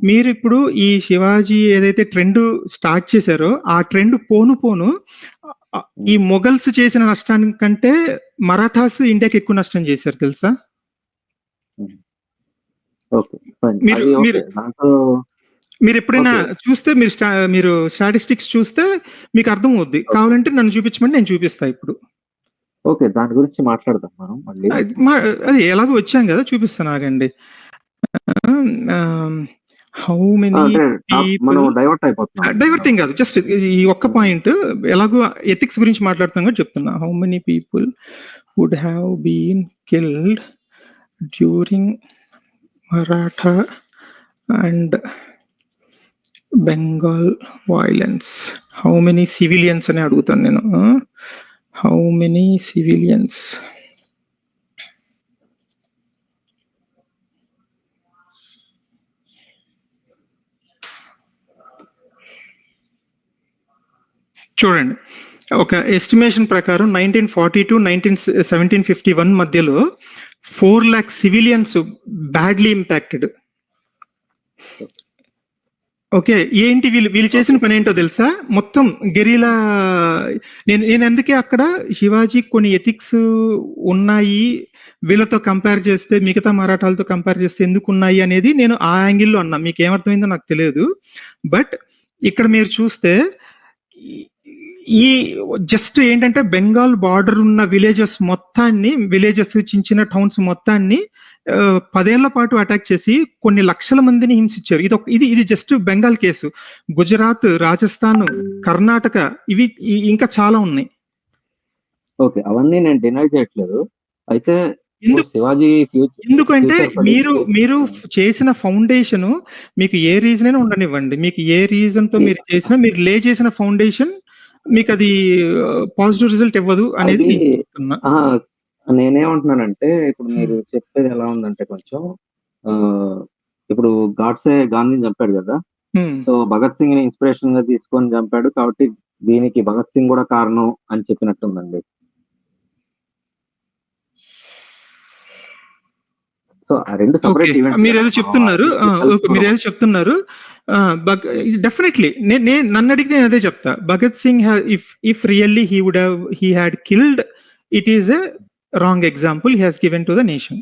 మీరు ఇప్పుడు ఈ శివాజీ ఏదైతే ట్రెండ్ స్టార్ట్ చేశారో ఆ ట్రెండ్ పోను ఈ మొఘల్స్ చేసిన నష్టానికంటే మరాఠాస్ ఇండియాకి ఎక్కువ నష్టం చేశారు తెలుసా? మీరు ఎప్పుడైనా చూస్తే, మీరు స్టాటిస్టిక్స్ చూస్తే మీకు అర్థం అవుద్ది. కావాలంటే నన్ను చూపించమని నేను చూపిస్తా ఇప్పుడు. ఓకే, దాని గురించి మాట్లాడదాం మనం మళ్ళీ. అది ఎలాగో వచ్చాం కదా, చూపిస్తాను ఆగండి. హౌ మెనీ డైవర్టింగ్ కాదు, జస్ట్ ఈ ఒక్క పాయింట్. ఎలాగో ఎథిక్స్ గురించి మాట్లాడుతాం కూడా చెప్తున్నా. How many people would have been killed during Maratha and Bengal violence. How many civilians అని అడుగుతాను నేను. How many civilians? చూడండి, ఒక ఎస్టిమేషన్ ప్రకారం 1940 to 1751 మధ్యలో 4 lakh civilians badly impacted. Okay, ఏంటి వీళ్ళు చేసిన పని ఏంటో తెలుసా? మొత్తం గెరిలా. నేను ఎందుకే అక్కడ శివాజీ కొన్ని ఎథిక్స్ ఉన్నాయి వీళ్ళతో కంపేర్ చేస్తే, మిగతా మరాఠాలతో కంపేర్ చేస్తే ఎందుకు ఉన్నాయి అనేది నేను ఆ యాంగిల్లో అన్నా. మీకు ఏమర్థమైందో నాకు తెలియదు. బట్ ఇక్కడ మీరు చూస్తే ఈ జస్ట్ ఏంటంటే బెంగాల్ బార్డర్ ఉన్న విలేజెస్ చిన్న టౌన్స్ మొత్తాన్ని 10 ఏళ్ల పాటు అటాక్ చేసి కొన్ని లక్షల మందిని హింసించారు. ఇది జస్ట్ బెంగాల్ కేసు. గుజరాత్, రాజస్థాన్, కర్ణాటక, ఇవి ఇంకా చాలా ఉన్నాయి. ఓకే, అవన్నీ నేను డినై చేయట్లేదు. అయితే శివాజీ ఎందుకంటే మీరు చేసిన ఫౌండేషన్, మీకు ఏ రీజన్ అయినా ఉండనివ్వండి, మీకు ఏ రీజన్ తో మీరు లే చేసిన ఫౌండేషన్ మీకు అది పాజిటివ్ రిజల్ట్ ఇవ్వదు అనేది నేనేమంటున్నానంటే, ఇప్పుడు మీరు చెప్పేది ఎలా ఉందంటే, కొంచెం ఇప్పుడు గాడ్సే గాంధీని చంపాడు కదా, సో భగత్ సింగ్ ని ఇన్స్పిరేషన్ గా తీసుకొని చంపాడు కాబట్టి దీనికి భగత్ సింగ్ కూడా కారణం అని చెప్పినట్టుందండి. సో ఆ రెండు సెపరేట్ ఈవెంట్స్. మీరేదో చెప్తున్నారు. డెఫినెట్లీ నన్ను అడిగితే నేను అదే చెప్తా. Bhagat Singh if really he had killed, it is a wrong example he has given to the nation.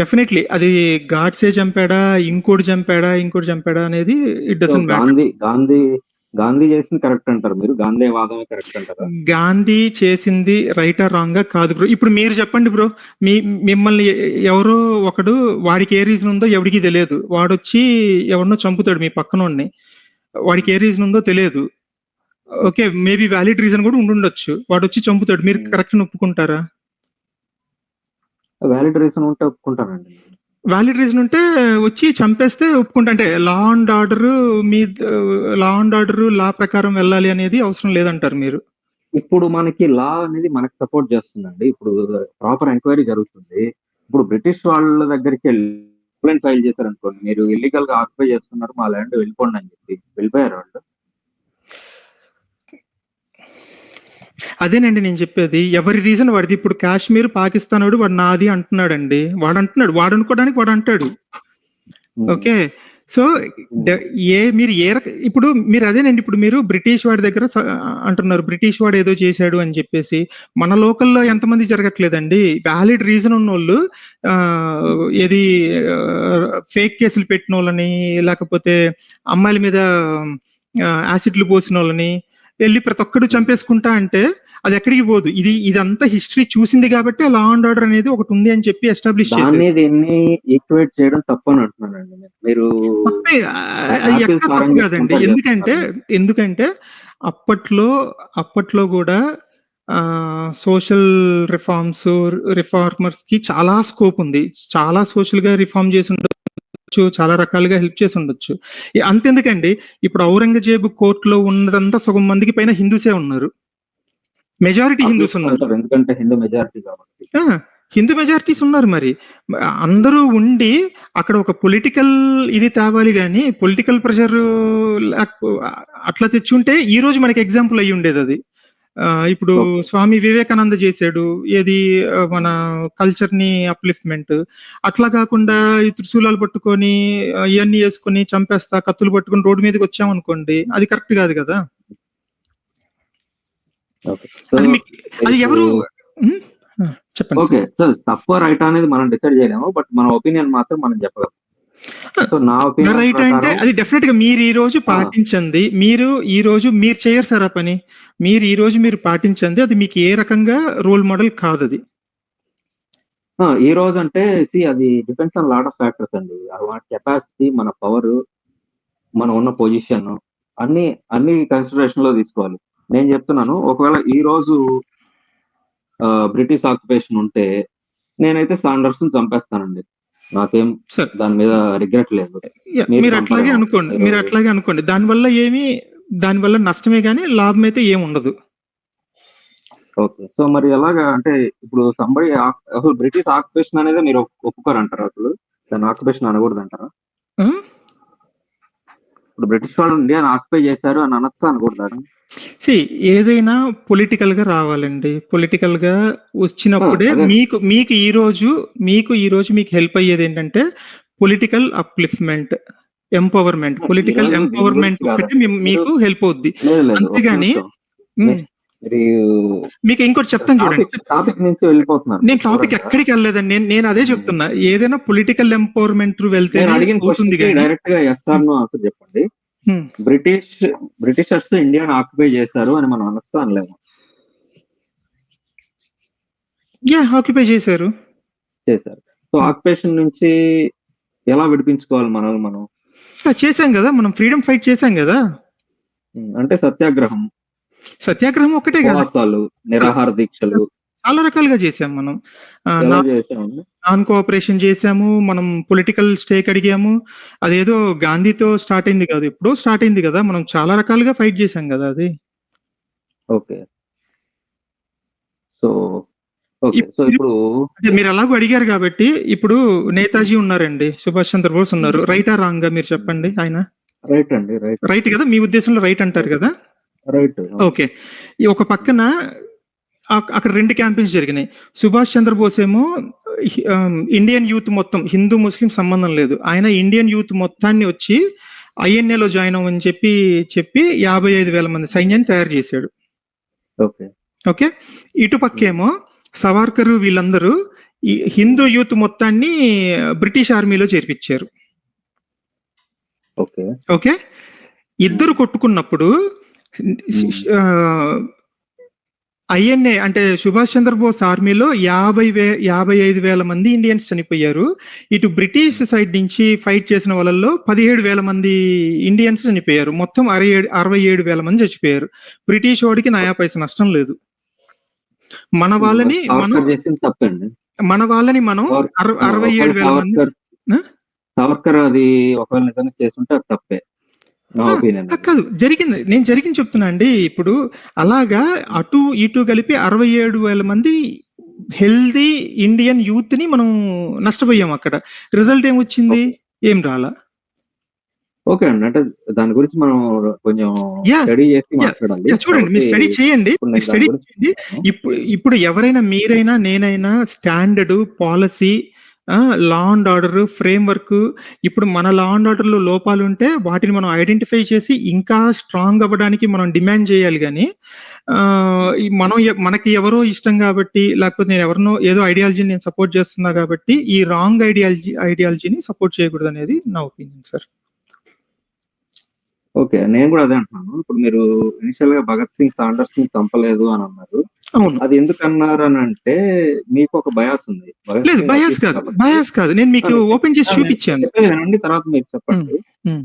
Definitely అది గాడ్సే చంపాడా, ఇంకోటి చంపాడా అనేది ఇట్ డజంట్ మ్యాటర్. గాంధీ చేసింది కరెక్ట్ అంటారు మీరు? గాంధీ వాదమే కరెక్ట్ అంటారా? గాంధీ చేసింది రైటా రాంగా కాదు బ్రో. ఇప్పుడు మీరు చెప్పండి బ్రో, మిమ్మల్ని ఎవరో ఒకడు, వాడికి ఏ రీజన్ ఉందో ఎవడికి తెలియదు, వాడొచ్చి ఎవరినో చంపుతాడు మీ పక్కనోడిని, వాడికి ఏ రీజన్ ఉందో తెలియదు. ఓకే, మేబీ వ్యాలిడ్ రీజన్ కూడా ఉండుండొచ్చు, వాడు వచ్చి చంపుతాడు, మీరు కరెక్ట్ ఒప్పుకుంటారా? వ్యాలిడ్ రీజన్ ఉంటే ఒప్పుకుంటానండి. వ్యాలిడ్ రీజన్ ఉంటే వచ్చి చంపేస్తే ఒప్పుకుంటా. అంటే లా అండ్ ఆర్డర్ లా ప్రకారం వెళ్ళాలి అనేది అవసరం లేదంటారు మీరు? ఇప్పుడు మనకి లా అనేది మనకు సపోర్ట్ చేస్తుందండి. ఇప్పుడు ప్రాపర్ ఎంక్వైరీ జరుగుతుంది. ఇప్పుడు బ్రిటిష్ వాళ్ళ దగ్గరికి కంప్లైంట్ ఫైల్ చేశారు అనుకోండి, మీరు ఇల్లీగల్ గా ఆక్యుపై చేస్తున్నారు, మా ల్యాండ్ వెళ్ళిపోండి అని చెప్పి వెళ్ళిపోయారు వాళ్ళు. అదేనండి నేను చెప్పేది, ఎవరి రీజన్ వాడిది. ఇప్పుడు కాశ్మీర్ పాకిస్తాన్ వాడు నాది అంటున్నాడండి, వాడు అనుకోవడానికి వాడు అంటాడు. ఓకే, సో ఇప్పుడు మీరు అదేనండి, ఇప్పుడు మీరు బ్రిటిష్ వాడి దగ్గర అంటున్నారు, బ్రిటిష్ వాడు ఏదో చేశాడు అని చెప్పేసి. మన లోకల్లో ఎంతమంది జరగట్లేదండి? వ్యాలిడ్ రీజన్ ఉన్న వాళ్ళు, ఏది ఫేక్ కేసులు పెట్టిన వాళ్ళని, లేకపోతే అమ్మాయిల మీద యాసిడ్లు పోసిన వాళ్ళని, వెళ్ళి ప్రతి ఒక్కడు చంపేసుకుంటా అంటే అది ఎక్కడికి పోదు. ఇదంతా హిస్టరీ చూసింది కాబట్టి లా అండ్ ఆర్డర్ అనేది ఒకటి ఉంది అని చెప్పి ఎస్టాబ్లిష్ చేశారు. దీన్ని ఈక్వేట్ చేయడం తప్పు అని అంటున్నానండి మీరు. అది ఎక్కడ తప్పు కాదండి. ఎందుకంటే అప్పట్లో కూడా సోషల్ రిఫార్మర్స్ కి చాలా స్కోప్ ఉంది. చాలా సోషల్ గా రిఫార్మ్ చేసి ఉండొచ్చు, చాలా రకాలుగా హెల్ప్ చేసి ఉండొచ్చు. అంతెందుకండి, ఇప్పుడు ఔరంగజేబు కోర్టులో ఉన్నదంతా సగం మందికి పైన హిందూసే ఉన్నారు. మెజారిటీ హిందూస్ ఉన్నారు, ఎందుకంటే హిందూ మెజారిటీ కాబట్టి. హిందూ మెజారిటీస్ ఉన్నారు. మరి అందరూ ఉండి అక్కడ ఒక పొలిటికల్ ఇది తేవాలి కానీ పొలిటికల్ ప్రెషర్ అట్లా తెచ్చుంటే ఈ రోజు మనకి ఎగ్జాంపుల్ అయ్యి ఉండేది అది. ఇప్పుడు స్వామి వివేకానంద చేశాడు ఏది, మన కల్చర్ ని అప్లిఫ్ట్మెంట్. అట్లా కాకుండా ఈ త్రిశూలాలు పట్టుకొని ఇవన్నీ వేసుకొని చంపేస్తా కత్తులు పట్టుకొని రోడ్డు మీదకి వచ్చామనుకోండి, అది కరెక్ట్ కాదు కదా. అది ఎవరు చెప్పండి. ఓకే సార్, తప్పు రైట్ అనేది మనం డిసైడ్ చేయలేము, బట్ మన ఒపీనియన్ మాత్రం మనం చెప్పగలం. రైట్ అంటే అది డెఫినెట్ గా మీరు ఈ రోజు పాటించండి. మీరు ఈ రోజు మీరు చేయరు సార్ ఆ పని. మీరు ఈ రోజు మీరు పాటించండి, అది మీకు ఏ రకంగా రోల్ మోడల్ కాదు. అది ఈ రోజు అంటే అది depends on lot of factors అండి. మన కెపాసిటీ, మన పవర్, మన ఉన్న పొజిషన్ అన్ని కన్సిడరేషన్ లో తీసుకోవాలి. నేను చెప్తున్నాను, ఒకవేళ ఈ రోజు బ్రిటిష్ ఆక్యుపేషన్ ఉంటే నేనైతే సాండర్స్ చంపేస్తానండి. నాకేం దాని మీద రిగ్రెట్ లేదు. మీరు అట్లాగే అనుకోండి. దానివల్ల నష్టమే గానీ లాభం అయితే ఏం ఉండదు. ఓకే, సో మరి ఎలాగా అంటే ఇప్పుడు అసలు బ్రిటిష్ ఆక్యుపేషన్ అనేది మీరు ఒప్పుకోరంటారా? అసలు దాని ఆక్యుపేషన్ అనకూడదు అంటారా? ఇప్పుడు బ్రిటిష్ వాళ్ళు ఇండియాని ఆక్యుపై చేశారు అని అనొచ్చా, అనకూడదు? ఏదైనా పొలిటికల్ గా రావాలండి. పొలిటికల్ గా వచ్చినప్పుడే మీకు ఈ రోజు మీకు హెల్ప్ అయ్యేది ఏంటంటే political upliftment, empowerment. Political empowerment ఒకటి మీకు హెల్ప్ అవుద్ది. అంతేగాని మీకు ఇంకోటి చెప్తాను చూడండి, నేను టాపిక్ ఎక్కడికి వెళ్ళలేదండి. నేను అదే చెప్తున్నా, ఏదైనా పొలిటికల్ ఎంపవర్మెంట్ వెళ్తే అవుతుంది. డైరెక్ట్ గా చెప్పండి, బ్రిటిషర్స్ ఇండియాని ఆక్యుపై చేశారు అని మనం అనొచ్చా, అనలేము? ఆక్యుపై చేశారు. సో ఆక్యుపేషన్ నుంచి ఎలా విడిపించుకోవాలి మనం చేశాం కదా, మనం ఫ్రీడమ్ ఫైట్ చేశాం కదా. అంటే సత్యాగ్రహం ఒకటే కదా, నిరాహార దీక్షలు చాలా రకాలుగా చేసాం మనం. నాన్ కోఆపరేషన్ చేసాము, మనం పొలిటికల్ స్టేక్ అడిగాము. అదేదో గాంధీతో స్టార్ట్ అయింది కాదు, ఎప్పుడో స్టార్ట్ అయింది కదా. మనం చాలా రకాలుగా ఫైట్ చేసాం కదా అది. ఓకే, సో ఇప్పుడు మీరు అలాగూ అడిగారు కాబట్టి ఇప్పుడు నేతాజీ ఉన్నారండి, సుభాష్ చంద్రబోస్ ఉన్నారు. రైటా రాంగ్ గా మీరు చెప్పండి. ఆయన రైట్ అండి, రైట్ కదా, మీ ఉద్దేశంలో రైట్ అంటారు కదా. రైట్. ఓకే, ఒక పక్కన అక్కడ 2 క్యాంపెయిన్స్ జరిగినాయి. సుభాష్ చంద్రబోస్ ఏమో ఇండియన్ యూత్ మొత్తం, హిందూ ముస్లిం సంబంధం లేదు, ఆయన ఇండియన్ యూత్ మొత్తాన్ని వచ్చి ఐఎన్ఏలో జాయిన్ అవ్వని చెప్పి 55,000 మంది సైన్యాన్ని తయారు చేశాడు. ఓకే, ఇటు పక్కేమో సవార్కర్ వీళ్ళందరూ ఈ హిందూ యూత్ మొత్తాన్ని బ్రిటిష్ ఆర్మీలో చేర్పించారు. ఓకే, ఇద్దరు కొట్టుకున్నప్పుడు ఐఎన్ఏ అంటే సుభాష్ చంద్రబోస్ ఆర్మీలో 55,000 మంది ఇండియన్స్ చనిపోయారు. ఇటు బ్రిటిష్ సైడ్ నుంచి ఫైట్ చేసిన వాళ్ళల్లో 17,000 మంది ఇండియన్స్ చనిపోయారు. మొత్తం 67,000 మంది చచ్చిపోయారు. బ్రిటిష్ వాడికి నయా పైసా నష్టం లేదు. మన వాళ్ళని మనం 67,000 మంది సావర్కర్ అది ఒకవేళ నిజంగా చేస్తుంటే అది తప్పే కాదు. నేను జరిగింది చెప్తున్నా అండి. ఇప్పుడు అలాగా అటు ఇటు కలిపి 67,000 మంది హెల్దీ ఇండియన్ యూత్ ని మనం నష్టపోయాం. అక్కడ రిజల్ట్ ఏమొచ్చింది? ఏం రాలా. ఓకే అండి, అంటే దాని గురించి మనం కొంచెం స్టడీ చేసి మాట్లాడాలి. చూడండి, మీరు స్టడీ చేయండి. ఇప్పుడు ఎవరైనా, మీరైనా, నేనైనా standard policy, law and order frame work, ఇప్పుడు మన లా అండ్ ఆర్డర్ లో లోపాలు ఉంటే వాటిని మనం ఐడెంటిఫై చేసి ఇంకా స్ట్రాంగ్ అవ్వడానికి మనం డిమాండ్ చేయాలి. కానీ మనకి ఎవరో ఇష్టం కాబట్టి, లేకపోతే నేను ఎవరినో ఏదో ఐడియాలజీని నేను సపోర్ట్ చేస్తున్నా కాబట్టి ఈ రాంగ్ ఐడియాలజీని సపోర్ట్ చేయకూడదు అనేది నా ఒపీనియన్ సార్. ఓకే. నేను కూడా అదే అంటున్నాను. ఇప్పుడు మీరు ఇనిషియల్ గా భగత్ సింగ్ సాండర్స్ ని చంపలేదు అని అన్నారు. అవును. అది ఎందుకు అన్నారు అని అంటే మీకు ఒక బయాస్ ఉంది. భగత్ లేదు సింగ్ బయాస్ అథీస్ట్ కాదు, కాబట్టి బయాస్ కాదు. నేను మీకు ఓపెన్ చేసి నేను చూపించాను. చెప్పేది వినండి, తర్వాత మీరు ఉమ్, చెప్పండి. ఉమ్.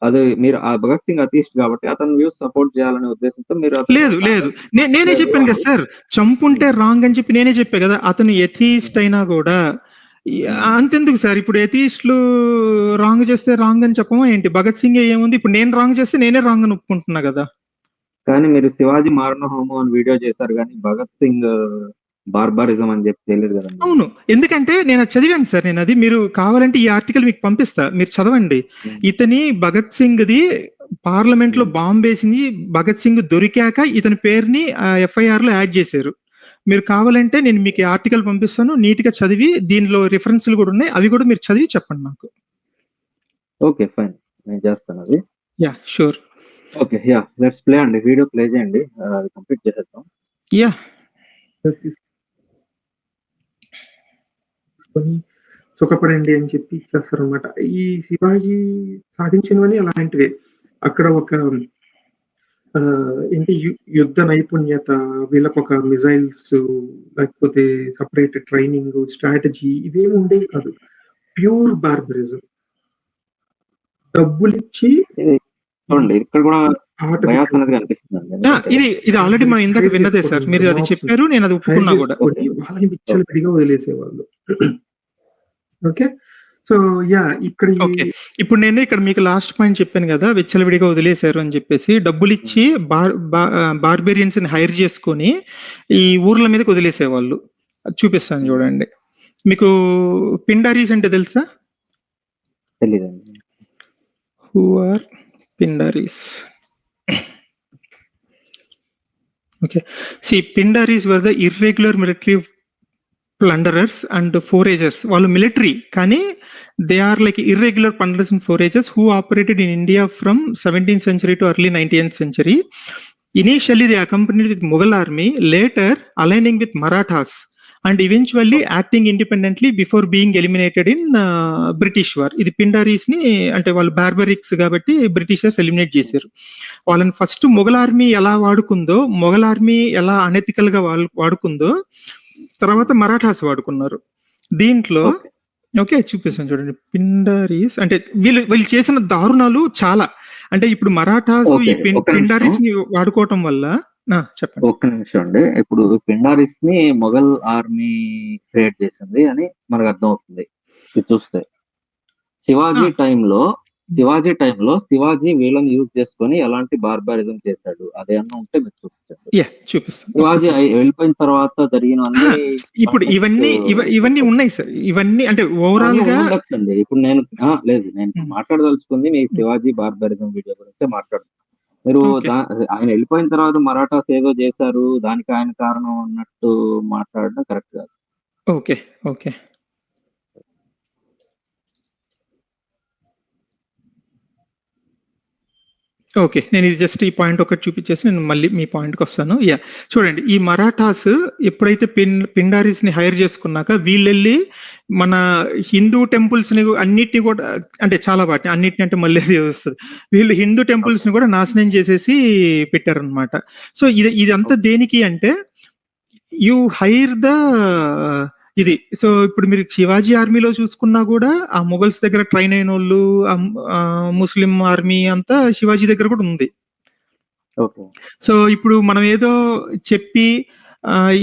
అది మీరు ఆ భగత్ సింగ్ అథీస్ట్ కాబట్టి అతని వ్యూస్ సపోర్ట్ చేయాలనే ఉద్దేశంతో మీరు అతన్ని లేదు లేదు నేనే చంపలేదు చెప్పాను కదా అని. సార్, చంపుంటే రాంగ్ అని చెప్పి నేనే చెప్పా కదా. అతను ఎథీస్ట్ అయినా కూడా అంతెందుకు సార్, ఇప్పుడు ఎథీస్టులు రాంగ్ చేస్తే రాంగ్ అని చెప్పమా ఏంటి? భగత్ సింగ్ ఏముంది, ఇప్పుడు నేను రాంగ్ చేస్తే నేనే రాంగ్ అని ఒప్పుకుంటున్నా కదా. కానీ మీరు శివాజీ మారణ హోమం అని వీడియో చేశారు, కానీ భగత్ సింగ్ బార్బారిజం అని చెప్పి తెలియదు కదండి. అవును, ఎందుకంటే నేను అది చదివాను సార్. నేను అది, మీరు కావాలంటే ఈ ఆర్టికల్ మీకు పంపిస్తా, మీరు చదవండి. ఇతని భగత్ సింగ్ ది పార్లమెంట్ లో బాంబు వేసింది భగత్ సింగ్ దొరికాక ఇతని పేరుని FIR లో యాడ్ చేశారు. మీరు కావాలంటే నేను మీకు ఆర్టికల్ పంపిస్తాను, నీట్ గా చదివి, దీనిలో రిఫరెన్స్లు కూడా ఉన్నాయి, అవి కూడా మీరు చదివి చెప్పండి నాకు. ఓకే ఫైన్, నేను చేస్తాను అది. Yeah sure. Okay yeah, let's play అండి, వీడియో ప్లే చేయండి, అది కంప్లీట్ చేసేద్దాం. యా సుఖపడండి అని చెప్పి ఇచ్చేస్తారు అనమాట. ఈ శివాజీ సాధించినవని అలాంటివే. అక్కడ ఒక ఏంటి యుద్ధ నైపుణ్యత, వీళ్ళకు ఒక మిజైల్స్, లేకపోతే సపరేట్ ట్రైనింగ్, స్ట్రాటజీ ఇవేమి ఉండేవి కాదు. ప్యూర్ బార్బరిజం. డబ్బులిచ్చి చూడండి ఇక్కడ కూడా ఆట బయాస్ అనేది కనిపిస్తుంది. ఇది ఆల్రెడీ మనం ఇందాక విన్నదే సార్, మీరు అది చెప్పారు, నేను అది ఒప్పుకున్నా కూడా. వాళ్ళని విచ్చలవిడిగా వదిలేసేవాళ్ళు. ఓకే, సో యా ఇక్కడ ఇప్పుడు నేను ఇక్కడ మీకు లాస్ట్ పాయింట్ చెప్పాను కదా, విచ్చలవిడిగా వదిలేశారు అని చెప్పేసి. డబ్బులు ఇచ్చి బార్బేరియన్స్ ని హైర్ చేసుకొని ఈ ఊర్ల మీదకి వదిలేసేవాళ్ళు. చూపిస్తాను చూడండి. మీకు పిండారీస్ అంటే తెలుసా? తెలీదండి. Who are Pindaris? Okay, see, Pindaris were the irregular military plunderers and foragers. వాళ్ళు మిలిటరీ కానీ they are like irregular plunderers and foragers who operated in India from 17th century to early 19th century. Initially they accompanied with Mughal army, later aligning with Marathas and eventually acting independently before being eliminated in British war. ఇది పిండారీస్ ని అంటే వాళ్ళు బార్బరిక్స్ కాబట్టి Britishers eliminate చేశారు వాళ్ళని. First Mughal army ఎలా వాడుకుందో, Mughal army ఎలా unethical గా వాడుకుందో, తర్వాత మరాఠాస్ వాడుకున్నారు దీంట్లో. ఓకే చూపిస్తాను చూడండి. పిండారీస్ అంటే వీళ్ళు చేసిన దారుణాలు చాలా. అంటే ఇప్పుడు మరాఠాస్ ఈ పిండారీస్ ని వాడుకోవటం వల్ల. చెప్పండి. ఒక్క నిమిషం అండి. ఇప్పుడు పిండారీస్ ని మొఘల్ ఆర్మీ క్రియేట్ చేసింది అని మనకు అర్థం అవుతుంది ఇది చూస్తే. శివాజీ టైంలో శివాజీ వీళ్ళని యూజ్ చేసుకొని ఎలాంటి బార్బారిజం చేశాడు అదే అన్న ఉంటే మీరు చూపించండి. శివాజీ వెళ్ళిపోయిన తర్వాత జరిగిన ఇప్పుడు ఇవన్నీ ఉన్నాయి సార్. ఇవన్నీ అంటే ఓవరాల్ గా ఉండొచ్చండి. ఇప్పుడు నేను మాట్లాడదలుచుకుంది మీ శివాజీ బార్బారిజం వీడియో గురించి మాట్లాడుతున్నాను. మీరు ఆయన వెళ్ళిపోయిన తర్వాత మరాఠాస్ ఏదో చేశారు దానికి ఆయన కారణం అన్నట్టు మాట్లాడడం కరెక్ట్ కాదు. ఓకే ఓకే ఓకే నేను ఇది జస్ట్ ఈ పాయింట్ ఒకటి చూపించేసి నేను మళ్ళీ మీ పాయింట్కి వస్తాను. యా చూడండి, ఈ మరాఠాస్ ఎప్పుడైతే పిండారీస్ ని హైర్ చేసుకున్నాక వీళ్ళెళ్ళి మన హిందూ టెంపుల్స్ ని అన్నిటిని కూడా, అంటే చాలా వాటిని అన్నిటిని అంటే మళ్ళీ వస్తుంది, వీళ్ళు హిందూ టెంపుల్స్ ని కూడా నాశనం చేసేసి పెట్టారనమాట. సో ఇదంతా దేనికి అంటే యు హైర్ ద ఇది. సో ఇప్పుడు మీరు శివాజీ ఆర్మీలో చూసుకున్నా కూడా ఆ మొఘల్స్ దగ్గర ట్రైన్ అయిన వాళ్ళు, ముస్లిం ఆర్మీ అంతా శివాజీ దగ్గర కూడా ఉంది. సో ఇప్పుడు మనం ఏదో చెప్పి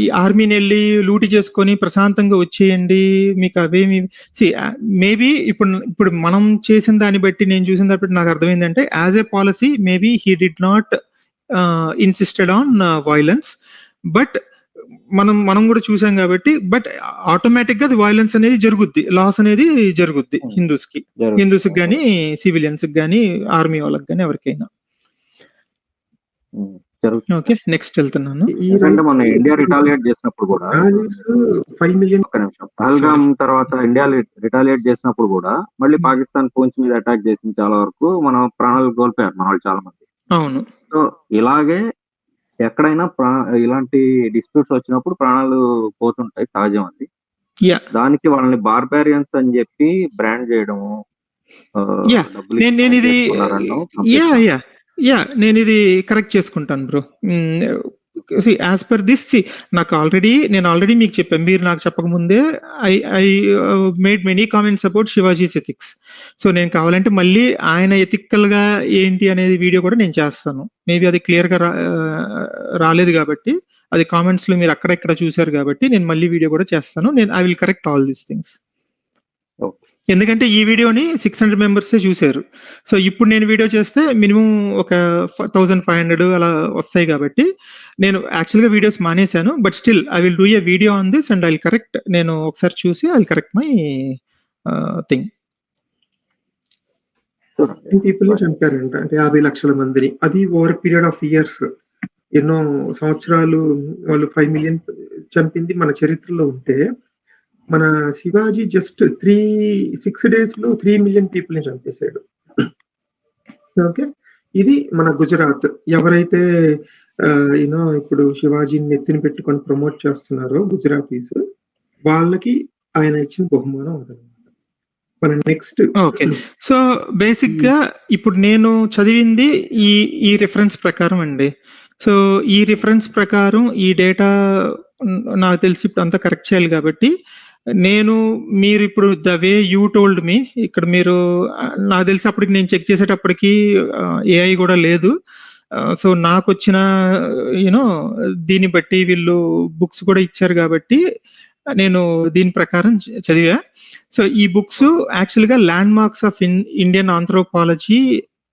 ఈ ఆర్మీని వెళ్ళి లూటి చేసుకొని ప్రశాంతంగా వచ్చేయండి మీకు అవేమి మేబీ ఇప్పుడు మనం చేసిన దాన్ని బట్టి, నేను చూసిన దాన్ని బట్టి నాకు అర్థమైందంటే as a policy maybe he did not insisted on violence, but మనం కూడా చూసాం కాబట్టి, బట్ ఆటోమేటిక్ గా వైలెన్స్ అనేది జరుగుద్ది, లాస్ అనేది జరుగుద్ది హిందూస్ కానీ సివిలియన్స్ కానీ ఆర్మీ వాళ్ళకి కానీ ఎవరికైనా. ఓకే నెక్స్ట్ వెళ్తున్నాను. మన ఇండియా రిటాలియేట్ చేసినప్పుడు కూడా 5 మిలియన్ పహల్గామ్ తర్వాత ఇండియా రిటాలియేట్ చేసినప్పుడు కూడా మళ్ళీ పాకిస్తాన్ పూంచ్ మీద అటాక్ చేసింది. చాలా వరకు మనం ప్రాణాలు కోల్పోయారు మన వాళ్ళు చాలా మంది. అవును. సో ఇలాగే ఎక్కడైనా ఇలాంటి డిస్ప్యూట్స్ వచ్చినప్పుడు ప్రాణాలు పోతుంటాయి, సహజం అది. దానికి వాళ్ళని బార్బారియన్స్ అని చెప్పి బ్రాండ్ చేయడము, యాహ్! డబ్బులు నేను ఇచ్చి నేను జాయిన్ ఇది చేసుకున్నారనడం యాహ్! కంప్లీట్‌గా. యాహ్! నేనిది కరెక్ట్ చేసుకుంటాను బ్రో. యాస్ పర్ దిస్ నేను ఆల్రెడీ మీకు చెప్పాను. మీరు నాకు చెప్పకముందే I I made many comments about Shivaji's ethics. So, నేను కావాలంటే మళ్ళీ ఆయన ఎథికల్‌గా ఏంటి అనేది వీడియో కూడా నేను చేస్తాను. మేబీ అది క్లియర్‌గా రాలేదు గాబట్టి, అది కామెంట్స్‌లో మీరు అక్కడ ఇక్కడ చూసారు గాబట్టి, నేను మళ్ళీ వీడియో కూడా చేస్తాను. I will correct all these things. Okay. ఎందుకంటే ఈ వీడియోని 600 మెంబర్సే చూసారు. సో, ఇప్పుడు నేను వీడియో చేస్తే మినిమమ్ ఒక 1500 అలా వస్తాయి కాబట్టి, నేను యాక్చువల్‌గా వీడియోస్ మానేశాను. But still I will do a video on this and I will correct. నేను ఒకసారి చూసి I will correct my thing. చూడండి. పీపుల్ ని చంపారంట. అంటే 50 లక్షల మందిని. అది ఓవర్ పీరియడ్ ఆఫ్ ఇయర్స్. ఎన్నో సంవత్సరాలు వాళ్ళు 5 మిలియన్ చంపింది మన చరిత్రలో ఉంటే, మన శివాజీ జస్ట్ 6 డేస్‌లో 3 మిలియన్ పీపుల్‌ని చంపేసాడు. ఓకే. ఇది మన గుజరాత్. ఎవరైతే ఇప్పుడు శివాజీని నెత్తిన పెట్టుకొని ప్రమోట్ చేస్తున్నారో గుజరాతీస్, వాళ్ళకి ఆయన ఇచ్చిన బహుమానం అదనమాట. మన నెక్స్ట్ ఓకే. సో, బేసిక్‌గా ఇప్పుడు నేను చదివింది ఈ రిఫరెన్స్ ప్రకారం అండి. సో, ఈ రిఫరెన్స్ ప్రకారం ఈ డేటా నాకు తెలిసి ఇప్పుడంతా కరెక్ట్ చేయాలి కాబట్టి, మీరిప్పుడు the way you told me ఇక్కడ మీరు నాకు తెలిసి అప్పటికి నేను చెక్ చేసేటప్పటికి ఏఐ గూడా లేదు. సో, నాకొచ్చిన దీన్ని బట్టి వీళ్ళు బుక్స్ కూడా ఇచ్చారు గాబట్టి, నేను దీని ప్రకారం చదివా. సో, ఈ బుక్స్ యాక్చువల్‌గా land marks of Indian anthropology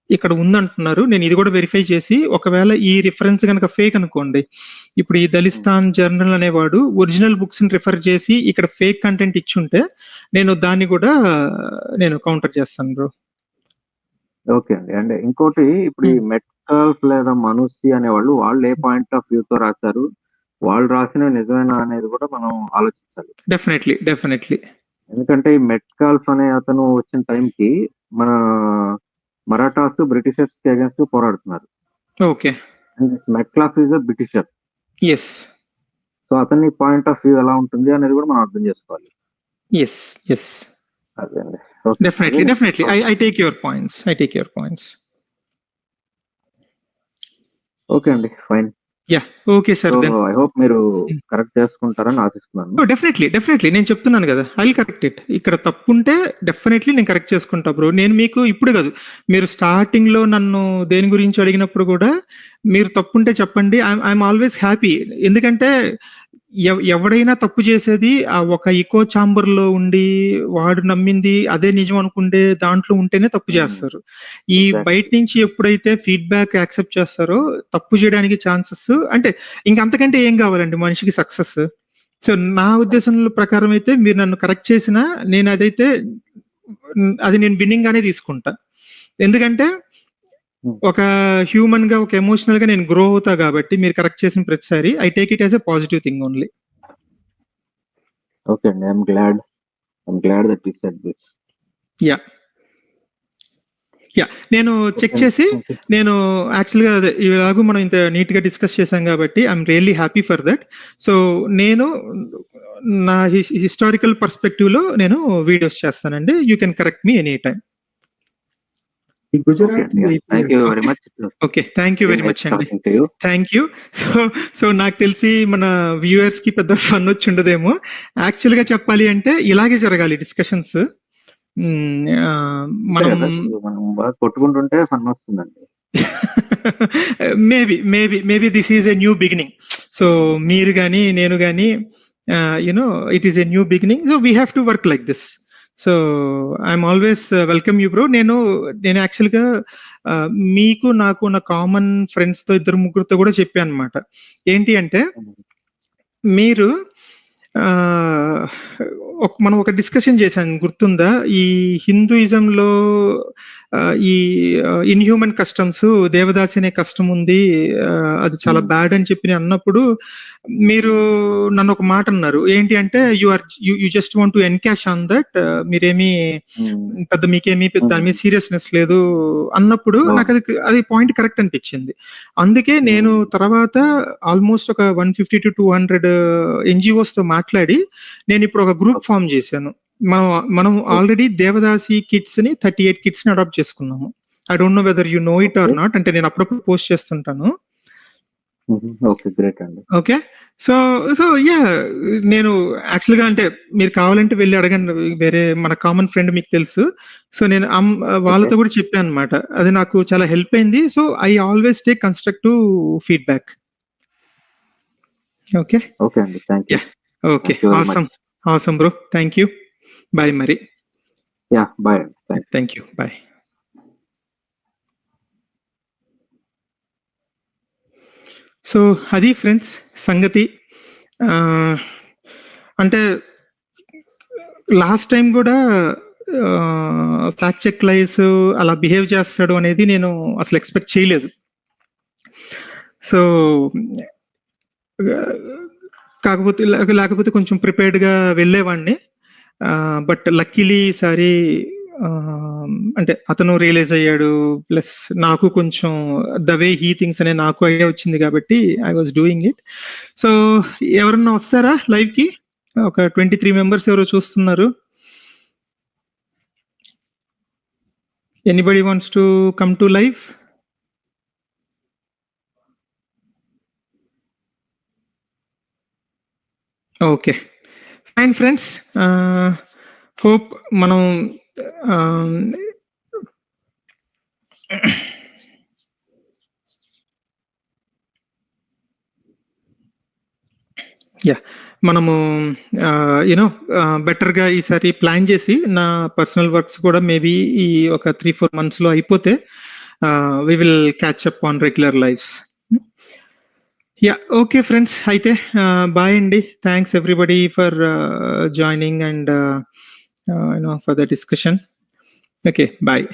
ఇక్కడ ఉందంటున్నారు. నేను ఇది కూడా వెరిఫై చేసి, ఒకవేళ ఈ రిఫరెన్స్ గనక ఫేక్ అనుకోండి, ఇప్పుడు ఈ దలిస్తాన్ జర్నల్ అనేవాడు ఒరిజినల్ బుక్స్ ని రిఫర్ చేసి ఇక్కడ ఫేక్ కంటెంట్ ఇచ్చుంటే, నేను దాన్ని కూడా కౌంటర్ చేస్తాను బ్రో. ఓకే అండి. అంటే ఇంకోటి ఇప్పుడు ఈ మెట్కాల్ఫ్ లేదా మనుసి అనేవాళ్ళు వాళ్ళు ఏ పాయింట్ ఆఫ్ వ్యూతో రాశారు, వాళ్ళు రాసిన నిజమేనా అనేది కూడా మనం ఆలోచించాలి. డెఫినెట్లీ. ఎందుకంటే ఈ మెట్కాల్ఫ్ అనే అతను వచ్చిన టైంకి మన మరాఠాస్ బ్రిటిషర్స్ కి అగేన్స్ట్ పోరాడుతున్నారు. Okay. And Metcalfe is a Britisher. yes. So అతని పాయింట్ ఆఫ్ వ్యూ ఎలా ఉంటుంది అనేది కూడా మనం అర్థం చేసుకోవాలి. yes. అదే అండి. Definitely. I take your points. Okay అండి, fine. Yeah. Okay, sir. Then I hope మీరు కరెక్ట్ చేసుకుంటారని ఆశిస్తున్నాను. డెఫినెట్లీ నేను చెప్తున్నాను కదా, ఐ విల్ కరెక్ట్ ఇట్. ఇక్కడ తప్పుంటే డెఫినెట్లీ నేను కరెక్ట్ చేసుకుంటా బ్రో. నేను మీకు ఇప్పుడు కాదు, మీరు స్టార్టింగ్ లో నన్ను దేని గురించి అడిగినప్పుడు కూడా మీరు తప్పుంటే చెప్పండి. I'm always happy. ఎందుకంటే ఎవడైనా తప్పు చేసేది ఆ ఒక ఈకో ఛాంబర్ లో ఉండి వాడు నమ్మింది అదే నిజం అనుకుంటే దాంట్లో ఉంటేనే తప్పు చేస్తారు. ఈ బయట నుంచి ఎప్పుడైతే ఫీడ్బ్యాక్ యాక్సెప్ట్ చేస్తారో తప్పు చేయడానికి ఛాన్సెస్ అంటే ఇంకంతకంటే ఏం కావాలండి మనిషికి సక్సెస్. సో నా ఉద్దేశంలో ప్రకారం అయితే మీరు నన్ను కరెక్ట్ చేసినా నేను నేను విన్నింగ్ గానే తీసుకుంటా. ఎందుకంటే ఒక హ్యూమన్ గా ఒక ఎమోషనల్ గా నేను గ్రో అవుతా కాబట్టి మీరు కరెక్ట్ చేసిన ప్రతిసారి I take it as a positive thing only. Okay అండి, I'm glad that you said this. Yeah నేను చెక్ చేసి నేను యాక్చువల్గా ఇలాగూ మనం ఇంత నీట్ గా డిస్కస్ చేశాం కాబట్టి I'm really happy for that. So నేను నా హిస్టారికల్ పర్స్పెక్టివ్ లో నేను వీడియోస్ చేస్తానండి. You can correct me any time. Gujarat thank you very much. Okay, thank you very much అండి. Thank you. సో నాకు తెలిసి మన వ్యూవర్స్ కి పెద్ద ఫన్ వచ్చి ఉండదేమో. యాక్చువల్ గా చెప్పాలి అంటే ఇలాగే జరగాలి డిస్కషన్స్. మనం కొట్టుకుంటుంటే ఫన్ వస్తుందండి. Maybe this is a new beginning. So మీరు గానీ నేను గానీ it is a new beginning. So we have to work like this. So I'm always welcome you bro. నేను యాక్చువల్గా మీకు నాకు నా కామన్ ఫ్రెండ్స్ తో 2-3 కూడా చెప్పాను అనమాట. ఏంటి అంటే మీరు మనం ఒక డిస్కషన్ చేశాను గుర్తుందా, ఈ హిందూయిజంలో ఈ ఇన్హ్యూమన్ కస్టమ్స్ దేవదాసి అనే కష్టం ఉంది, అది చాలా బ్యాడ్ అని చెప్పి అన్నప్పుడు మీరు నన్ను ఒక మాట అన్నారు. ఏంటి అంటే you just want to encash on that, మీరేమి మీకేమీ దాని మీద సీరియస్నెస్ లేదు అన్నప్పుడు నాకు అది పాయింట్ కరెక్ట్ అనిపించింది. అందుకే నేను తర్వాత ఆల్మోస్ట్ ఒక 150 to 200 NGOs తో మాట్లాడి నేను ఇప్పుడు ఒక గ్రూప్ ఫామ్ చేశాను. మనం ఆల్రెడీ దేవదాసి కిట్స్ ని 38 కిట్స్ ని అడాప్ట్ చేసుకున్నాము. I don't know whether you know it or not. అంటే నేను అప్పుడప్పుడు పోస్ట్ చేస్తుంటాను. ఓకే, గ్రేట్ అండి. ఓకే, సో యా, నేను యాక్చువల్ గా అంటే మీరు కావాలంటే వెళ్ళి అడగండి, వేరే మన కామన్ ఫ్రెండ్ మీకు తెలుసు. సో నేను వాళ్ళతో కూడా చెప్పాను అనమాట, అది నాకు చాలా హెల్ప్ అయింది. So I always take constructive feedback. Okay okay అండి, thank you. Okay, awesome bro, thank you, bye మరి. Yeah, bye. Thank you, bye. So అది ఫ్రెండ్స్ సంగతి. అంటే లాస్ట్ టైం కూడా ఫ్యాక్ట్ చెక్ లైస్ అలా బిహేవ్ చేస్తాడు అనేది నేను అసలు ఎక్స్పెక్ట్ చేయలేదు. సో లేకపోతే కొంచెం ప్రిపేర్డ్గా వెళ్ళేవాడిని. బట్ లక్కీలీ ఈసారి అంటే అతను రియలైజ్ అయ్యాడు, ప్లస్ నాకు కొంచెం ద వే హీ థింగ్స్ అనే నాకు ఐడియా వచ్చింది కాబట్టి I was doing it. So ఎవరన్నా వస్తారా లైవ్ కి? ఒక 23 మెంబర్స్ ఎవరో చూస్తున్నారు. Anybody wants to come to live? Okay, fine friends. Hope మనం మనము యూనో బెటర్గా ఈసారి ప్లాన్ చేసి నా పర్సనల్ వర్క్స్ కూడా మేబీ ఈ ఒక 3-4 months లో అయిపోతే we will catch up on regular lives. Yeah, okay friends, అయితే బాయ్ అండి. Thanks everybody for joining and for the discussion. Okay, bye.